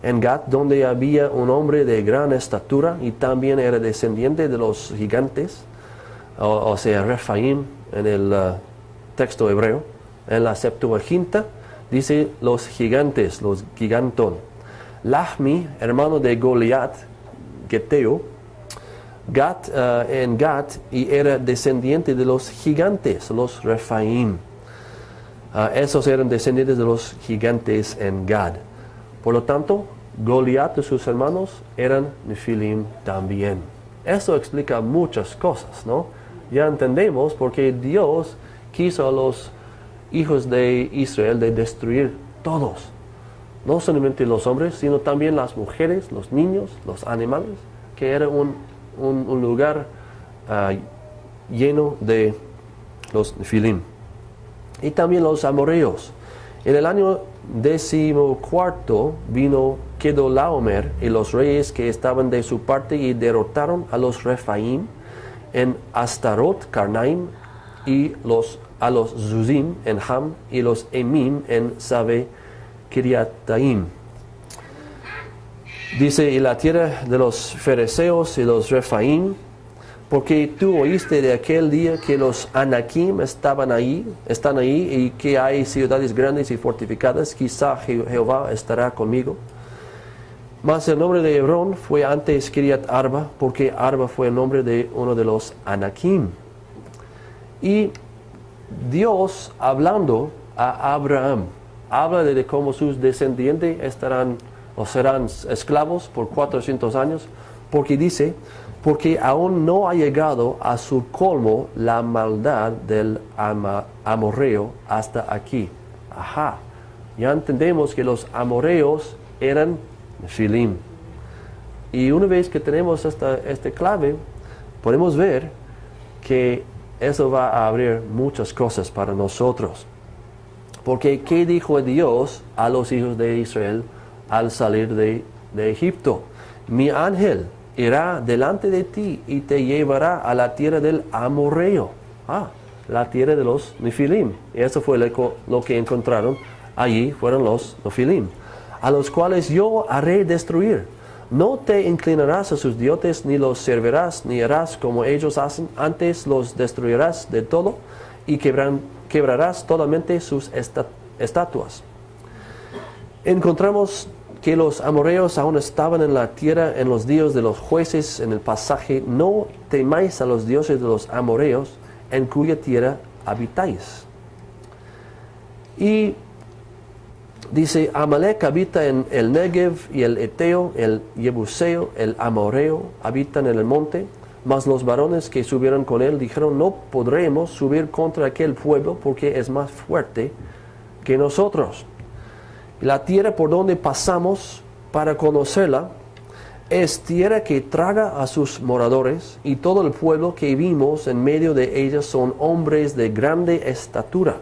En Gat, donde había un hombre de gran estatura y también era descendiente de los gigantes, o sea, Refaim en el texto hebreo. En la Septuaginta dice los gigantes, los gigantón. Lahmi, hermano de Goliat, Geteo, en Gat, y era descendiente de los gigantes, los Refaim. Esos eran descendientes de los gigantes en Gad. Por lo tanto, Goliat y sus hermanos eran Nefilim también. Eso explica muchas cosas, ¿no? Ya entendemos por qué Dios quiso a los hijos de Israel de destruir todos. No solamente los hombres, sino también las mujeres, los niños, los animales, que era un lugar lleno de los Nefilim. Y también los amorreos. En el año 14 vino Kedorlaomer y los reyes que estaban de su parte y derrotaron a los Refaim en Astarot, Karnaim, y a los Zuzim en Ham y los Emim en Sabe Kiriataim. Dice, y la tierra de los fereceos y los Refaim, porque tú oíste de aquel día que los Anakim están ahí y que hay ciudades grandes y fortificadas, quizá Jehová estará conmigo. Mas el nombre de Hebrón fue antes Kiriat Arba, porque Arba fue el nombre de uno de los Anakim. Y Dios, hablando a Abraham, habla de cómo sus descendientes estarán o serán esclavos por 400 años, porque dice, porque aún no ha llegado a su colmo la maldad del amorreo hasta aquí. Ya entendemos que los amorreos eran Nefilim. Y una vez que tenemos este clave, podemos ver que eso va a abrir muchas cosas para nosotros. Porque ¿qué dijo Dios a los hijos de Israel al salir de Egipto? Mi ángel irá delante de ti y te llevará a la tierra del amorreo. La tierra de los Nefilim. Y eso fue lo que encontraron allí, fueron los Nefilim. a los cuales yo haré destruir. No te inclinarás a sus dioses, ni los servirás, ni harás como ellos hacen. Antes los destruirás de todo y quebrarás totalmente sus estatuas. Encontramos que los amorreos aún estaban en la tierra en los días de los jueces en el pasaje: no temáis a los dioses de los amorreos, en cuya tierra habitáis. Y dice: Amalek habita en el Negev, y el Eteo, el Jebuseo, el Amorreo habitan en el monte. Mas los varones que subieron con él dijeron: no podremos subir contra aquel pueblo, porque es más fuerte que nosotros. La tierra por donde pasamos para conocerla es tierra que traga a sus moradores, y todo el pueblo que vimos en medio de ella son hombres de grande estatura.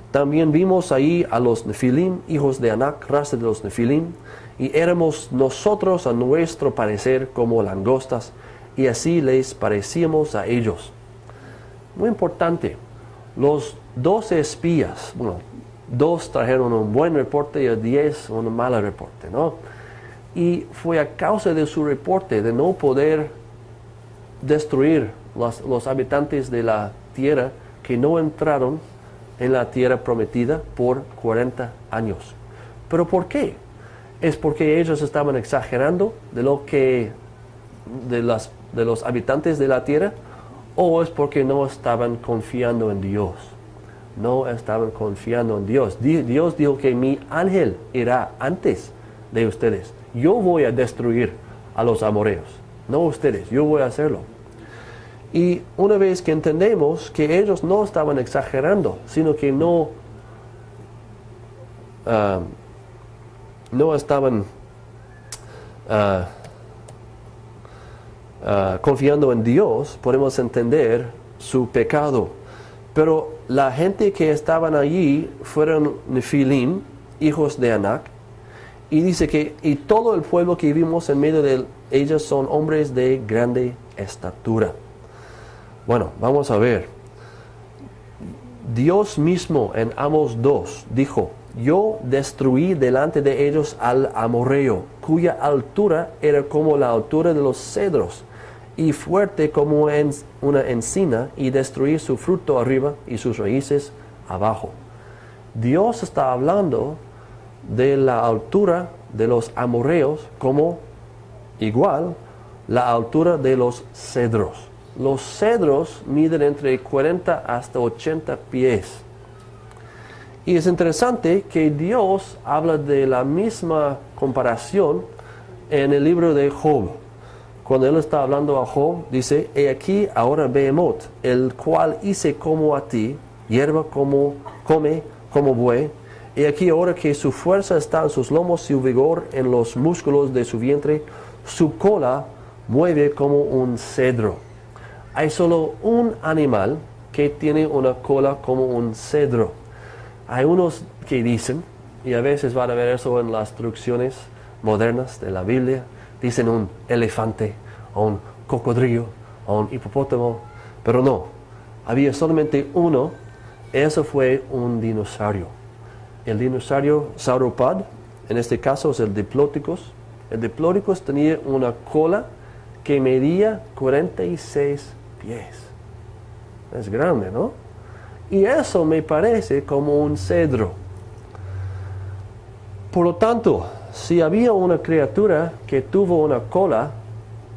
También vimos ahí a los Nefilim, hijos de Anak, raza de los Nefilim, y éramos nosotros a nuestro parecer como langostas, y así les parecíamos a ellos. Muy importante, los 12 espías, bueno, 2 trajeron un buen reporte y 10 un mal reporte, ¿no? Y fue a causa de su reporte de no poder destruir los habitantes de la tierra, que no entraron en la tierra prometida por 40 años. ¿Pero por qué? ¿Es porque ellos estaban exagerando de los habitantes de la tierra? ¿O es porque no estaban confiando en Dios? No estaban confiando en Dios. Dios dijo que mi ángel irá antes de ustedes. Yo voy a destruir a los amorreos, no ustedes, yo voy a hacerlo. Y una vez que entendemos que ellos no estaban exagerando, sino que no estaban confiando en Dios, podemos entender su pecado. Pero la gente que estaban allí fueron Nefilim, hijos de Anak, y dice que y todo el pueblo que vimos en medio de ellos son hombres de grande estatura. Bueno, vamos a ver. Dios mismo en Amos 2 dijo: yo destruí delante de ellos al amorreo, cuya altura era como la altura de los cedros, y fuerte como una encina, y destruí su fruto arriba y sus raíces abajo. Dios está hablando de la altura de los amorreos como igual la altura de los cedros. Los cedros miden entre 40 hasta 80 pies. Y es interesante que Dios habla de la misma comparación en el libro de Job. Cuando él está hablando a Job, dice: he aquí ahora Behemoth, el cual hice como a ti, hierba como come como buey. He aquí ahora que su fuerza está en sus lomos, su vigor en los músculos de su vientre, su cola mueve como un cedro. Hay solo un animal que tiene una cola como un cedro. Hay unos que dicen, y a veces van a ver eso en las traducciones modernas de la Biblia, dicen un elefante, o un cocodrilo, o un hipopótamo, pero no, había solamente uno. Eso fue un dinosaurio. El dinosaurio sauropod, en este caso es el Diplodocus. El Diplodocus tenía una cola que medía 46 pies. Es grande, ¿no? Y eso me parece como un cedro. Por lo tanto, si había una criatura que tuvo una cola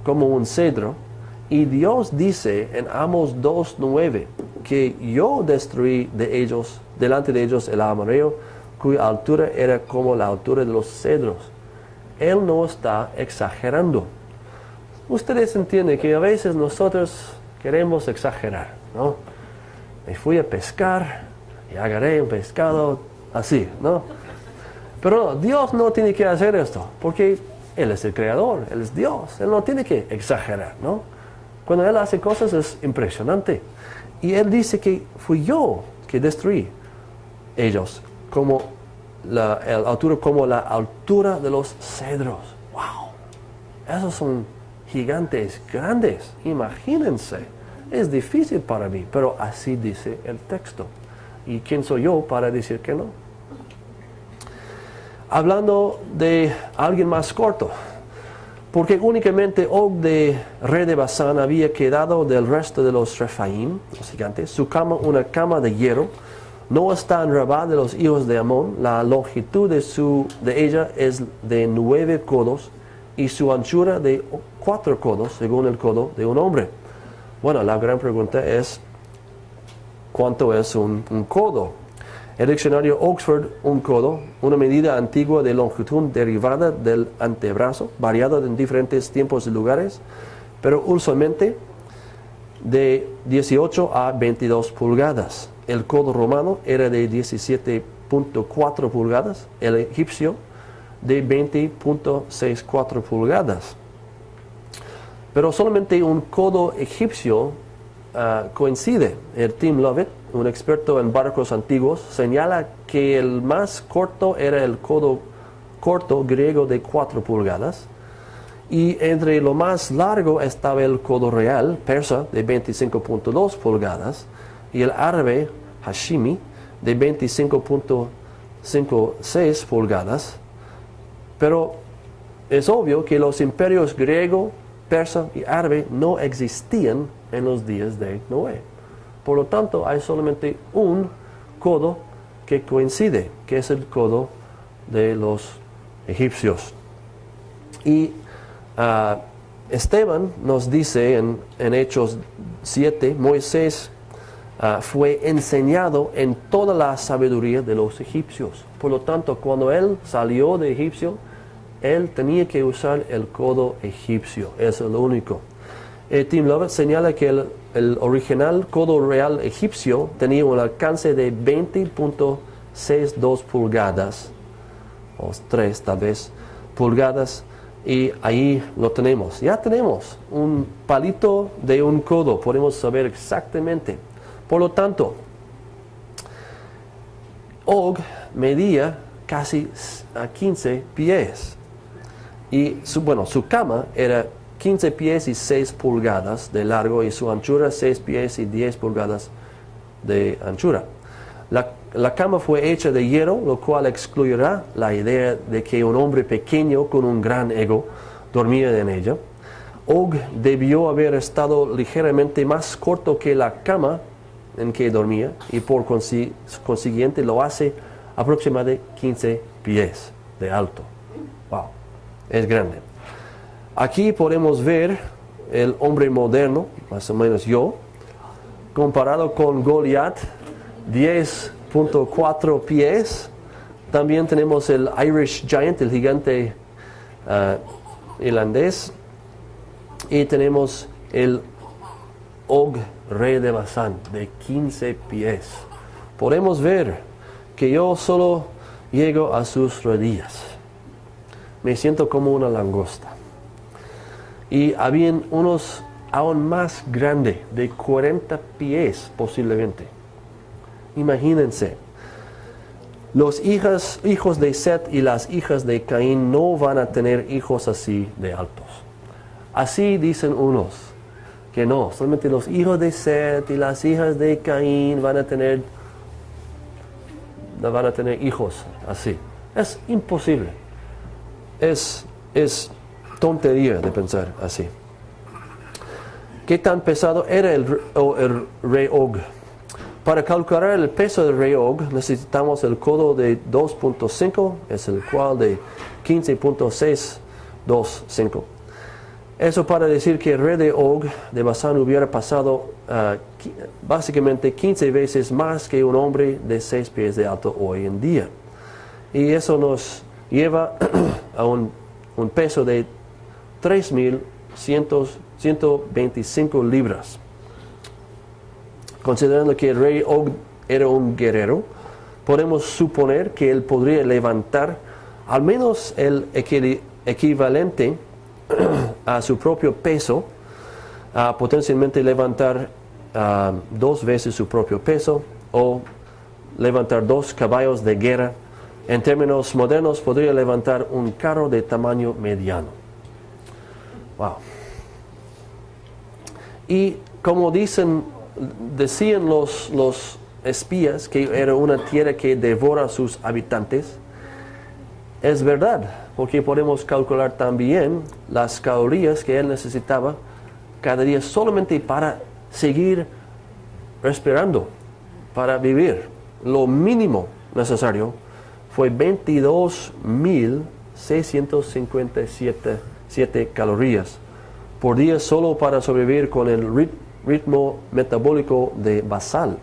como un cedro, y Dios dice en Amos 2:9 que yo destruí delante de ellos el amorreo, cuya altura era como la altura de los cedros, Él no está exagerando. Ustedes entienden que a veces nosotros queremos exagerar, ¿no? Me fui a pescar y agarré un pescado así, ¿no? Pero Dios no tiene que hacer esto, porque Él es el creador, Él es Dios, Él no tiene que exagerar, ¿no? Cuando Él hace cosas es impresionante. Y Él dice que fui yo que destruí ellos, como la altura de los cedros. ¡Wow! Esos son gigantes grandes, imagínense. Es difícil para mí, pero así dice el texto. ¿Y quién soy yo para decir que no? hablando de alguien más corto, porque únicamente Og, de rey de Basán, había quedado del resto de los Refaim, los gigantes. Su cama, una cama de hierro, no está en Rabá de los hijos de Amón. La longitud de ella es de 9 codos y su anchura de 4 codos, según el codo de un hombre. Bueno, la gran pregunta es, ¿cuánto es un codo? El diccionario Oxford, un codo, una medida antigua de longitud derivada del antebrazo, variada en diferentes tiempos y lugares, pero usualmente de 18 a 22 pulgadas. El codo romano era de 17.4 pulgadas, el egipcio de 20.64 pulgadas. Pero solamente un codo egipcio coincide. El Tim Lovett, un experto en barcos antiguos, señala que el más corto era el codo corto griego de 4 pulgadas, y entre lo más largo estaba el codo real persa de 25.2 pulgadas y el árabe hashimi de 25.56 pulgadas. Pero es obvio que los imperios griego, persa y árabe no existían en los días de Noé. Por lo tanto, hay solamente un codo que coincide, que es el codo de los egipcios. Y Esteban nos dice en Hechos 7, Moisés fue enseñado en toda la sabiduría de los egipcios. Por lo tanto, cuando él salió de Egipcio, él tenía que usar el codo egipcio. Es lo único. Tim Lovett señala que el original codo real egipcio tenía un alcance de 20.62 pulgadas, o 3 tal vez, pulgadas, y ahí lo tenemos. Ya tenemos un palito de un codo, podemos saber exactamente. Por lo tanto, Og medía casi 15 pies, y su cama era 15 pies y 6 pulgadas de largo, y su anchura 6 pies y 10 pulgadas de anchura. La cama fue hecha de hierro, lo cual excluirá la idea de que un hombre pequeño con un gran ego dormía en ella. Og debió haber estado ligeramente más corto que la cama en que dormía, y por consiguiente lo hace aproximadamente 15 pies de alto. Wow, es grande. Aquí podemos ver el hombre moderno, más o menos yo, comparado con Goliat, 10.4 pies. También tenemos el Irish Giant, el gigante irlandés. Y tenemos el Og, rey de Basán, de 15 pies. Podemos ver que yo solo llego a sus rodillas. Me siento como una langosta. Y habían unos aún más grandes, de 40 pies posiblemente. Imagínense, los hijos de Set y las hijas de Caín no van a tener hijos así de altos. Así dicen unos, que no, solamente los hijos de Set y las hijas de Caín van a tener hijos así. Es imposible. Es tontería de pensar así. ¿Qué tan pesado era el rey Og? Para calcular el peso del rey Og necesitamos el codo de 2.5, es el cual de 15.625. Eso para decir que el rey de Og de Basán hubiera pasado básicamente 15 veces más que un hombre de 6 pies de alto hoy en día. Y eso nos lleva a un peso de 3.125 libras. Considerando que el rey Og era un guerrero, podemos suponer que él podría levantar al menos el equivalente a su propio peso, potencialmente levantar 2 veces su propio peso, o levantar 2 caballos de guerra. En términos modernos, podría levantar un carro de tamaño mediano. Wow. Y como decían los espías, que era una tierra que devora a sus habitantes, es verdad, porque podemos calcular también las calorías que él necesitaba cada día solamente para seguir respirando, para vivir. Lo mínimo necesario fue 22.657 calorías por día solo para sobrevivir con el ritmo metabólico de basal.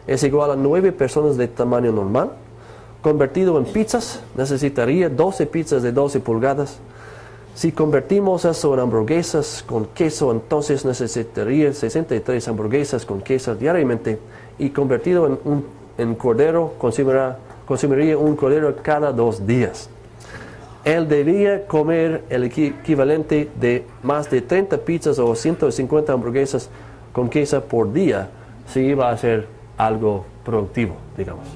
Es igual a 9 personas de tamaño normal. Convertido en pizzas, necesitaría 12 pizzas de 12 pulgadas. Si convertimos eso en hamburguesas con queso, entonces necesitaría 63 hamburguesas con queso diariamente. Y convertido en cordero, consumiría un cordero cada 2 días. Él debía comer el equivalente de más de 30 pizzas o 150 hamburguesas con queso por día si iba a ser algo productivo, digamos.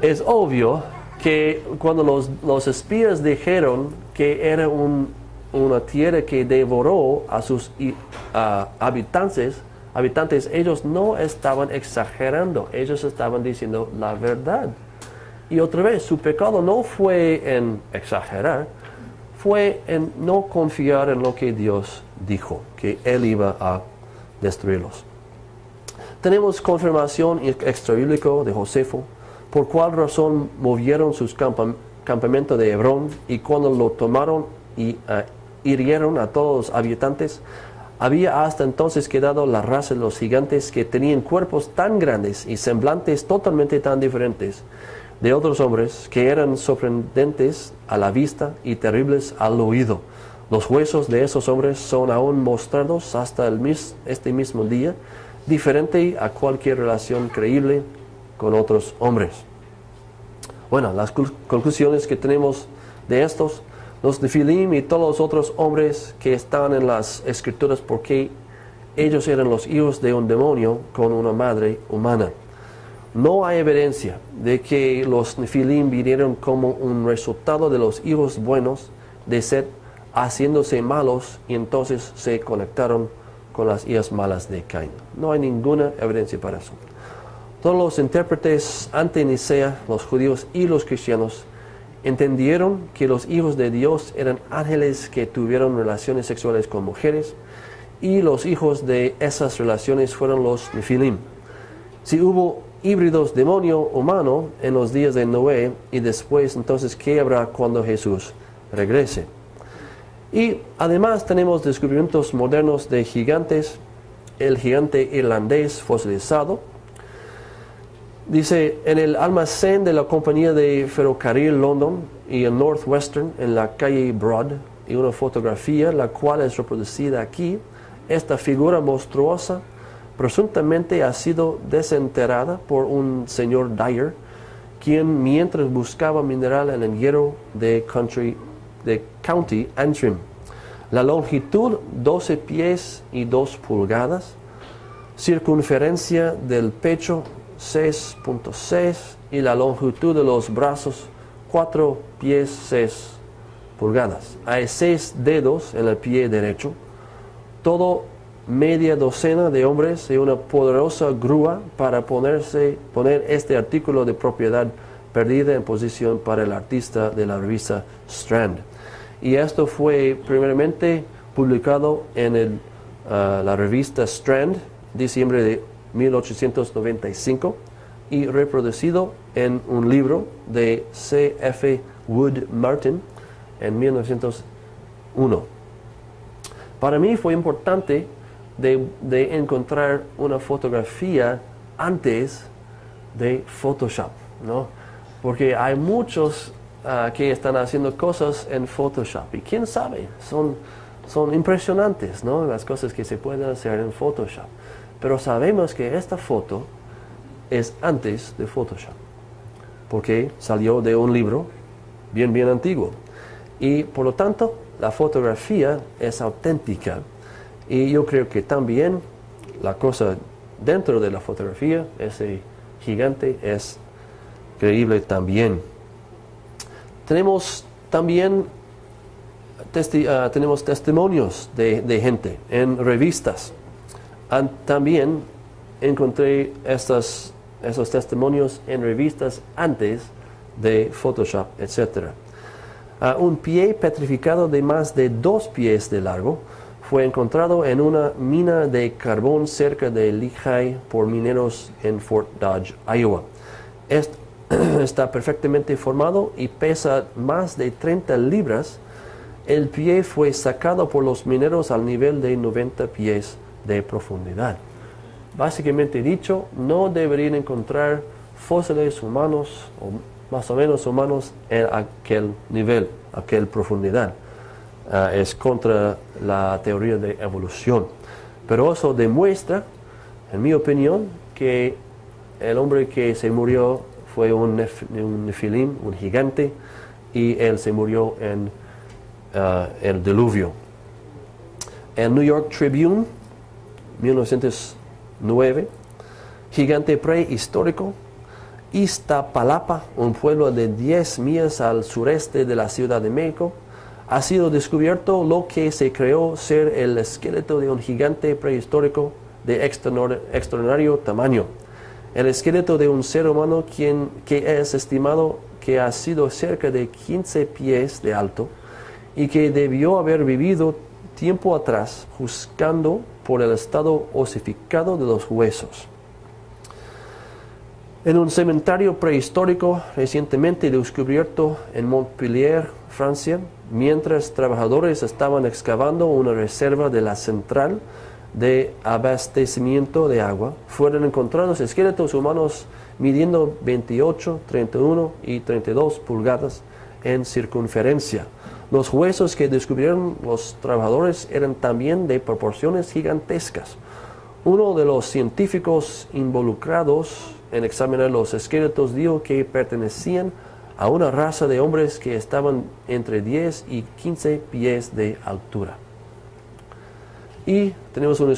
Es obvio que cuando los espías dijeron que era una tierra que devoró a sus habitantes, ellos no estaban exagerando, ellos estaban diciendo la verdad. Y otra vez, su pecado no fue en exagerar, fue en no confiar en lo que Dios dijo, que Él iba a destruirlos. Tenemos confirmación extrabíblica de Josefo, por cuál razón movieron sus campamentos de Hebrón, y cuando lo tomaron y hirieron a todos los habitantes, había hasta entonces quedado la raza de los gigantes que tenían cuerpos tan grandes y semblantes totalmente tan diferentes de otros hombres, que eran sorprendentes a la vista y terribles al oído. Los huesos de esos hombres son aún mostrados hasta este mismo día, diferente a cualquier relación creíble con otros hombres. Bueno, las conclusiones que tenemos de estos, los Nefilim y todos los otros hombres que están en las escrituras, porque ellos eran los hijos de un demonio con una madre humana. No hay evidencia de que los Nefilim vinieron como un resultado de los hijos buenos de Set haciéndose malos y entonces se conectaron con las hijas malas de Caín. No hay ninguna evidencia para eso. Todos los intérpretes ante Nicea, los judíos y los cristianos, entendieron que los hijos de Dios eran ángeles que tuvieron relaciones sexuales con mujeres, y los hijos de esas relaciones fueron los Nefilim. Si hubo híbridos demonio-humano en los días de Noé, y después, entonces, ¿qué habrá cuando Jesús regrese? Y además tenemos descubrimientos modernos de gigantes, el gigante irlandés fosilizado. Dice, en el almacén de la compañía de ferrocarril London y el Northwestern, en la calle Broad, y una fotografía, la cual es reproducida aquí. Esta figura monstruosa presuntamente ha sido desenterrada por un señor Dyer, quien mientras buscaba mineral en el hierro de County Antrim. La longitud 12 pies y 2 pulgadas, circunferencia del pecho 6.6 y la longitud de los brazos 4 pies 6 pulgadas. Hay 6 dedos en el pie derecho, todo media docena de hombres y una poderosa grúa para poner este artículo de propiedad perdida en posición para el artista de la revista Strand. Y esto fue primeramente publicado en la revista Strand, diciembre de 1895, y reproducido en un libro de C.F. Wood Martin en 1901. Para mí fue importante de encontrar una fotografía antes de Photoshop, ¿no? Porque hay muchos que están haciendo cosas en Photoshop, y quién sabe, son impresionantes, ¿no? Las cosas que se pueden hacer en Photoshop. Pero sabemos que esta foto es antes de Photoshop, porque salió de un libro bien antiguo. Y por lo tanto, la fotografía es auténtica. Y yo creo que también la cosa dentro de la fotografía, ese gigante, es creíble también. Tenemos también tenemos testimonios de gente en revistas. También encontré esos testimonios en revistas antes de Photoshop, etc. Un pie petrificado de más de 2 pies de largo fue encontrado en una mina de carbón cerca de Lehi por mineros en Fort Dodge, Iowa. Está perfectamente formado y pesa más de 30 libras. El pie fue sacado por los mineros al nivel de 90 pies de profundidad. Básicamente dicho, no deberían encontrar fósiles humanos o más o menos humanos en aquel nivel, aquel profundidad. Es contra la teoría de evolución. Pero eso demuestra, en mi opinión, que el hombre que se murió fue un nefilim, un gigante, y él se murió en el diluvio. El New York Tribune, 1909, gigante prehistórico, Iztapalapa, un pueblo de 10 millas al sureste de la Ciudad de México, ha sido descubierto lo que se creó ser el esqueleto de un gigante prehistórico de extraordinario tamaño. El esqueleto de un ser humano que es estimado que ha sido cerca de 15 pies de alto y que debió haber vivido tiempo atrás, juzgando por el estado osificado de los huesos. En un cementerio prehistórico recientemente descubierto en Montpellier, Francia, mientras trabajadores estaban excavando una reserva de la central de abastecimiento de agua, fueron encontrados esqueletos humanos midiendo 28, 31 y 32 pulgadas en circunferencia. Los huesos que descubrieron los trabajadores eran también de proporciones gigantescas. Uno de los científicos involucrados en examinar los esqueletos dijo que pertenecían a una raza de hombres que estaban entre 10 y 15 pies de altura. Y tenemos un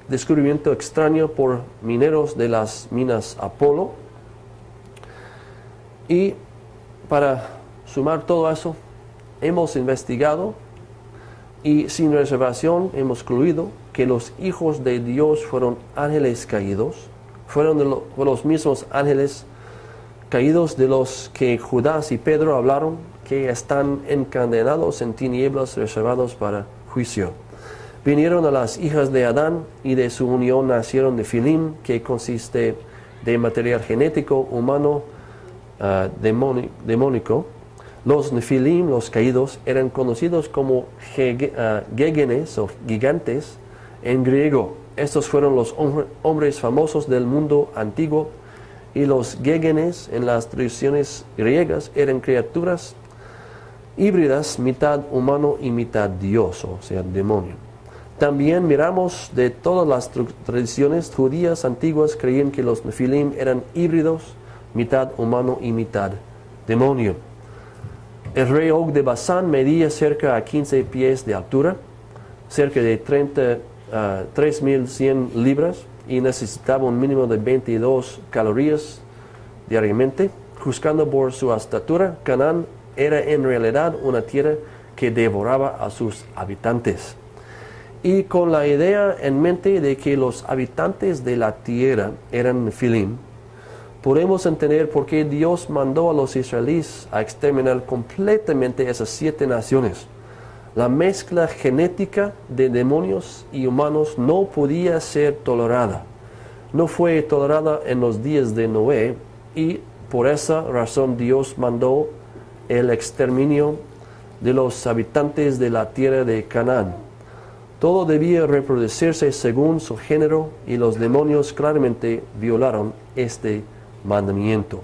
descubrimiento extraño por mineros de las minas Apolo. Y para sumar todo eso, hemos investigado y sin reservación hemos concluido que los hijos de Dios fueron ángeles caídos, fueron los mismos ángeles caídos de los que Judas y Pedro hablaron, que están encadenados en tinieblas reservados para juicio. Vinieron a las hijas de Adán y de su unión nacieron nefilim, que consiste de material genético humano demónico. Los nefilim, los caídos, eran conocidos como gégenes o gigantes en griego. Estos fueron los hombres famosos del mundo antiguo, y los gégenes en las tradiciones griegas eran criaturas híbridas, mitad humano y mitad dios, o sea, demonio. También miramos de todas las tradiciones judías antiguas creían que los nefilim eran híbridos, mitad humano y mitad demonio. El rey Og de Basán medía cerca a 15 pies de altura, cerca de 3.100 libras, y necesitaba un mínimo de 22 calorías diariamente. Juzgando por su estatura, Canaán era en realidad una tierra que devoraba a sus habitantes. Y con la idea en mente de que los habitantes de la tierra eran nefilim, podemos entender por qué Dios mandó a los israelíes a exterminar completamente esas 7 naciones. La mezcla genética de demonios y humanos no podía ser tolerada. No fue tolerada en los días de Noé, y por esa razón Dios mandó el exterminio de los habitantes de la tierra de Canaán. Todo debía reproducirse según su género, y los demonios claramente violaron este mandamiento.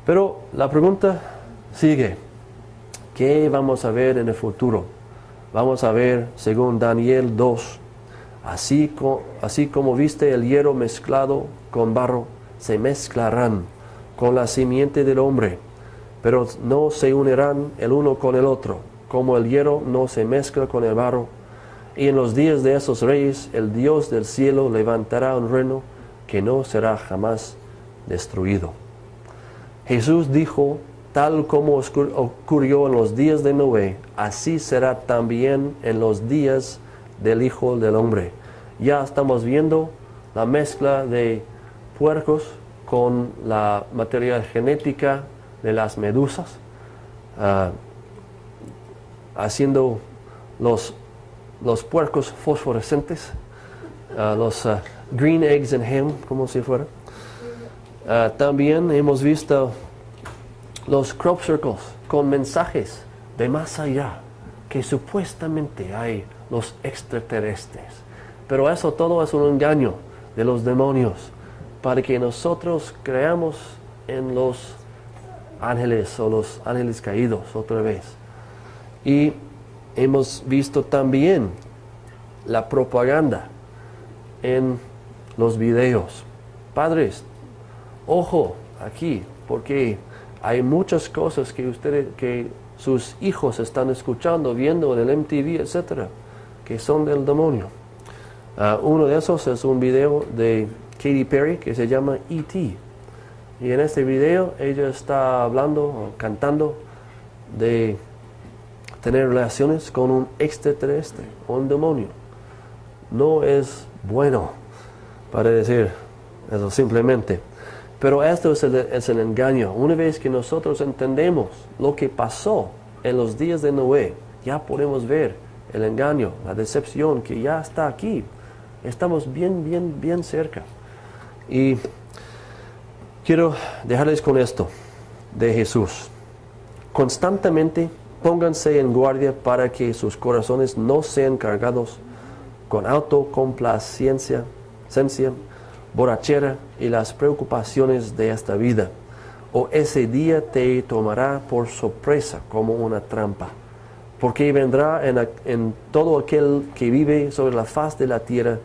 Pero la pregunta sigue: ¿qué vamos a ver en el futuro? Vamos a ver, según Daniel 2, así como viste el hierro mezclado con barro, se mezclarán con la simiente del hombre, pero no se unirán el uno con el otro, como el hierro no se mezcla con el barro. Y en los días de esos reyes, el Dios del cielo levantará un reino que no será jamás destruido. Jesús dijo: tal como ocurrió en los días de Noé, así será también en los días del Hijo del Hombre. Ya estamos viendo la mezcla de puercos con la materia genética de las medusas, haciendo los puercos fosforescentes, los green eggs and ham, como si fuera. También hemos visto los crop circles con mensajes de más allá, que supuestamente hay los extraterrestres. Pero eso todo es un engaño de los demonios para que nosotros creamos en los ángeles o los ángeles caídos otra vez. Y hemos visto también la propaganda en los videos. Padres, ojo aquí, porque hay muchas cosas que sus hijos están escuchando, viendo en el MTV, etcétera, que son del demonio. Uno de esos es un video de Katy Perry que se llama E.T. Y en este video ella está hablando o cantando de tener relaciones con un extraterrestre o un demonio. No es bueno para decir eso simplemente. Pero esto es el engaño. Una vez que nosotros entendemos lo que pasó en los días de Noé, ya podemos ver el engaño, la decepción que ya está aquí. Estamos bien cerca. Y quiero dejarles con esto de Jesús. Constantemente pónganse en guardia para que sus corazones no sean cargados con autocomplacencia, borrachera y las preocupaciones de esta vida, o ese día te tomará por sorpresa como una trampa, porque vendrá en todo aquel que vive sobre la faz de la tierra.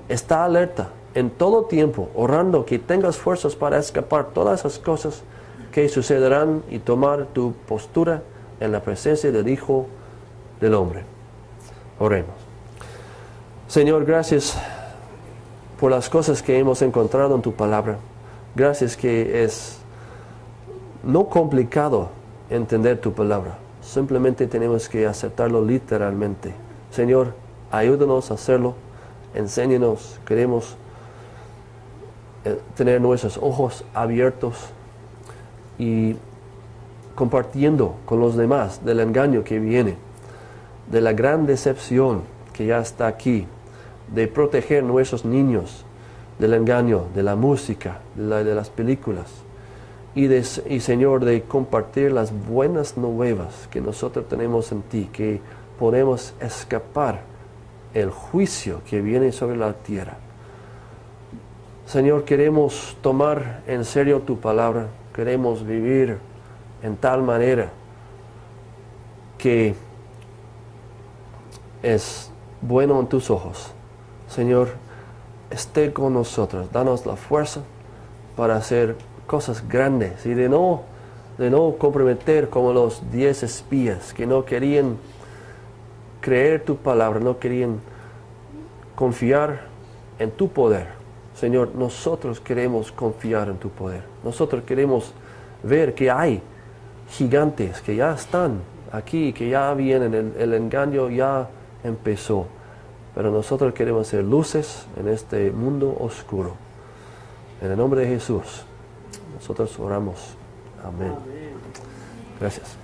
Está alerta en todo tiempo, orando que tengas fuerzas para escapar todas esas cosas que sucederán y tomar tu postura en la presencia del Hijo del Hombre. Oremos. Señor, gracias por las cosas que hemos encontrado en tu palabra. Gracias que es no complicado entender tu palabra. Simplemente tenemos que aceptarlo literalmente. Señor, ayúdanos a hacerlo. Enséñanos. Queremos tener nuestros ojos abiertos y compartiendo con los demás del engaño que viene, de la gran decepción que ya está aquí, de proteger nuestros niños del engaño, de la música, de las películas, y Señor, de compartir las buenas nuevas que nosotros tenemos en ti, que podemos escapar el juicio que viene sobre la tierra. Señor, queremos tomar en serio tu palabra, queremos vivir en tal manera que es bueno en tus ojos. Señor, esté con nosotros, danos la fuerza para hacer cosas grandes y de no comprometer como los 10 espías que no querían creer tu palabra, no querían confiar en tu poder. Señor, nosotros queremos confiar en tu poder. Nosotros queremos ver que hay gigantes que ya están aquí, que ya vienen, el engaño ya empezó. Pero nosotros queremos ser luces en este mundo oscuro. En el nombre de Jesús, nosotros oramos. Amén. Gracias.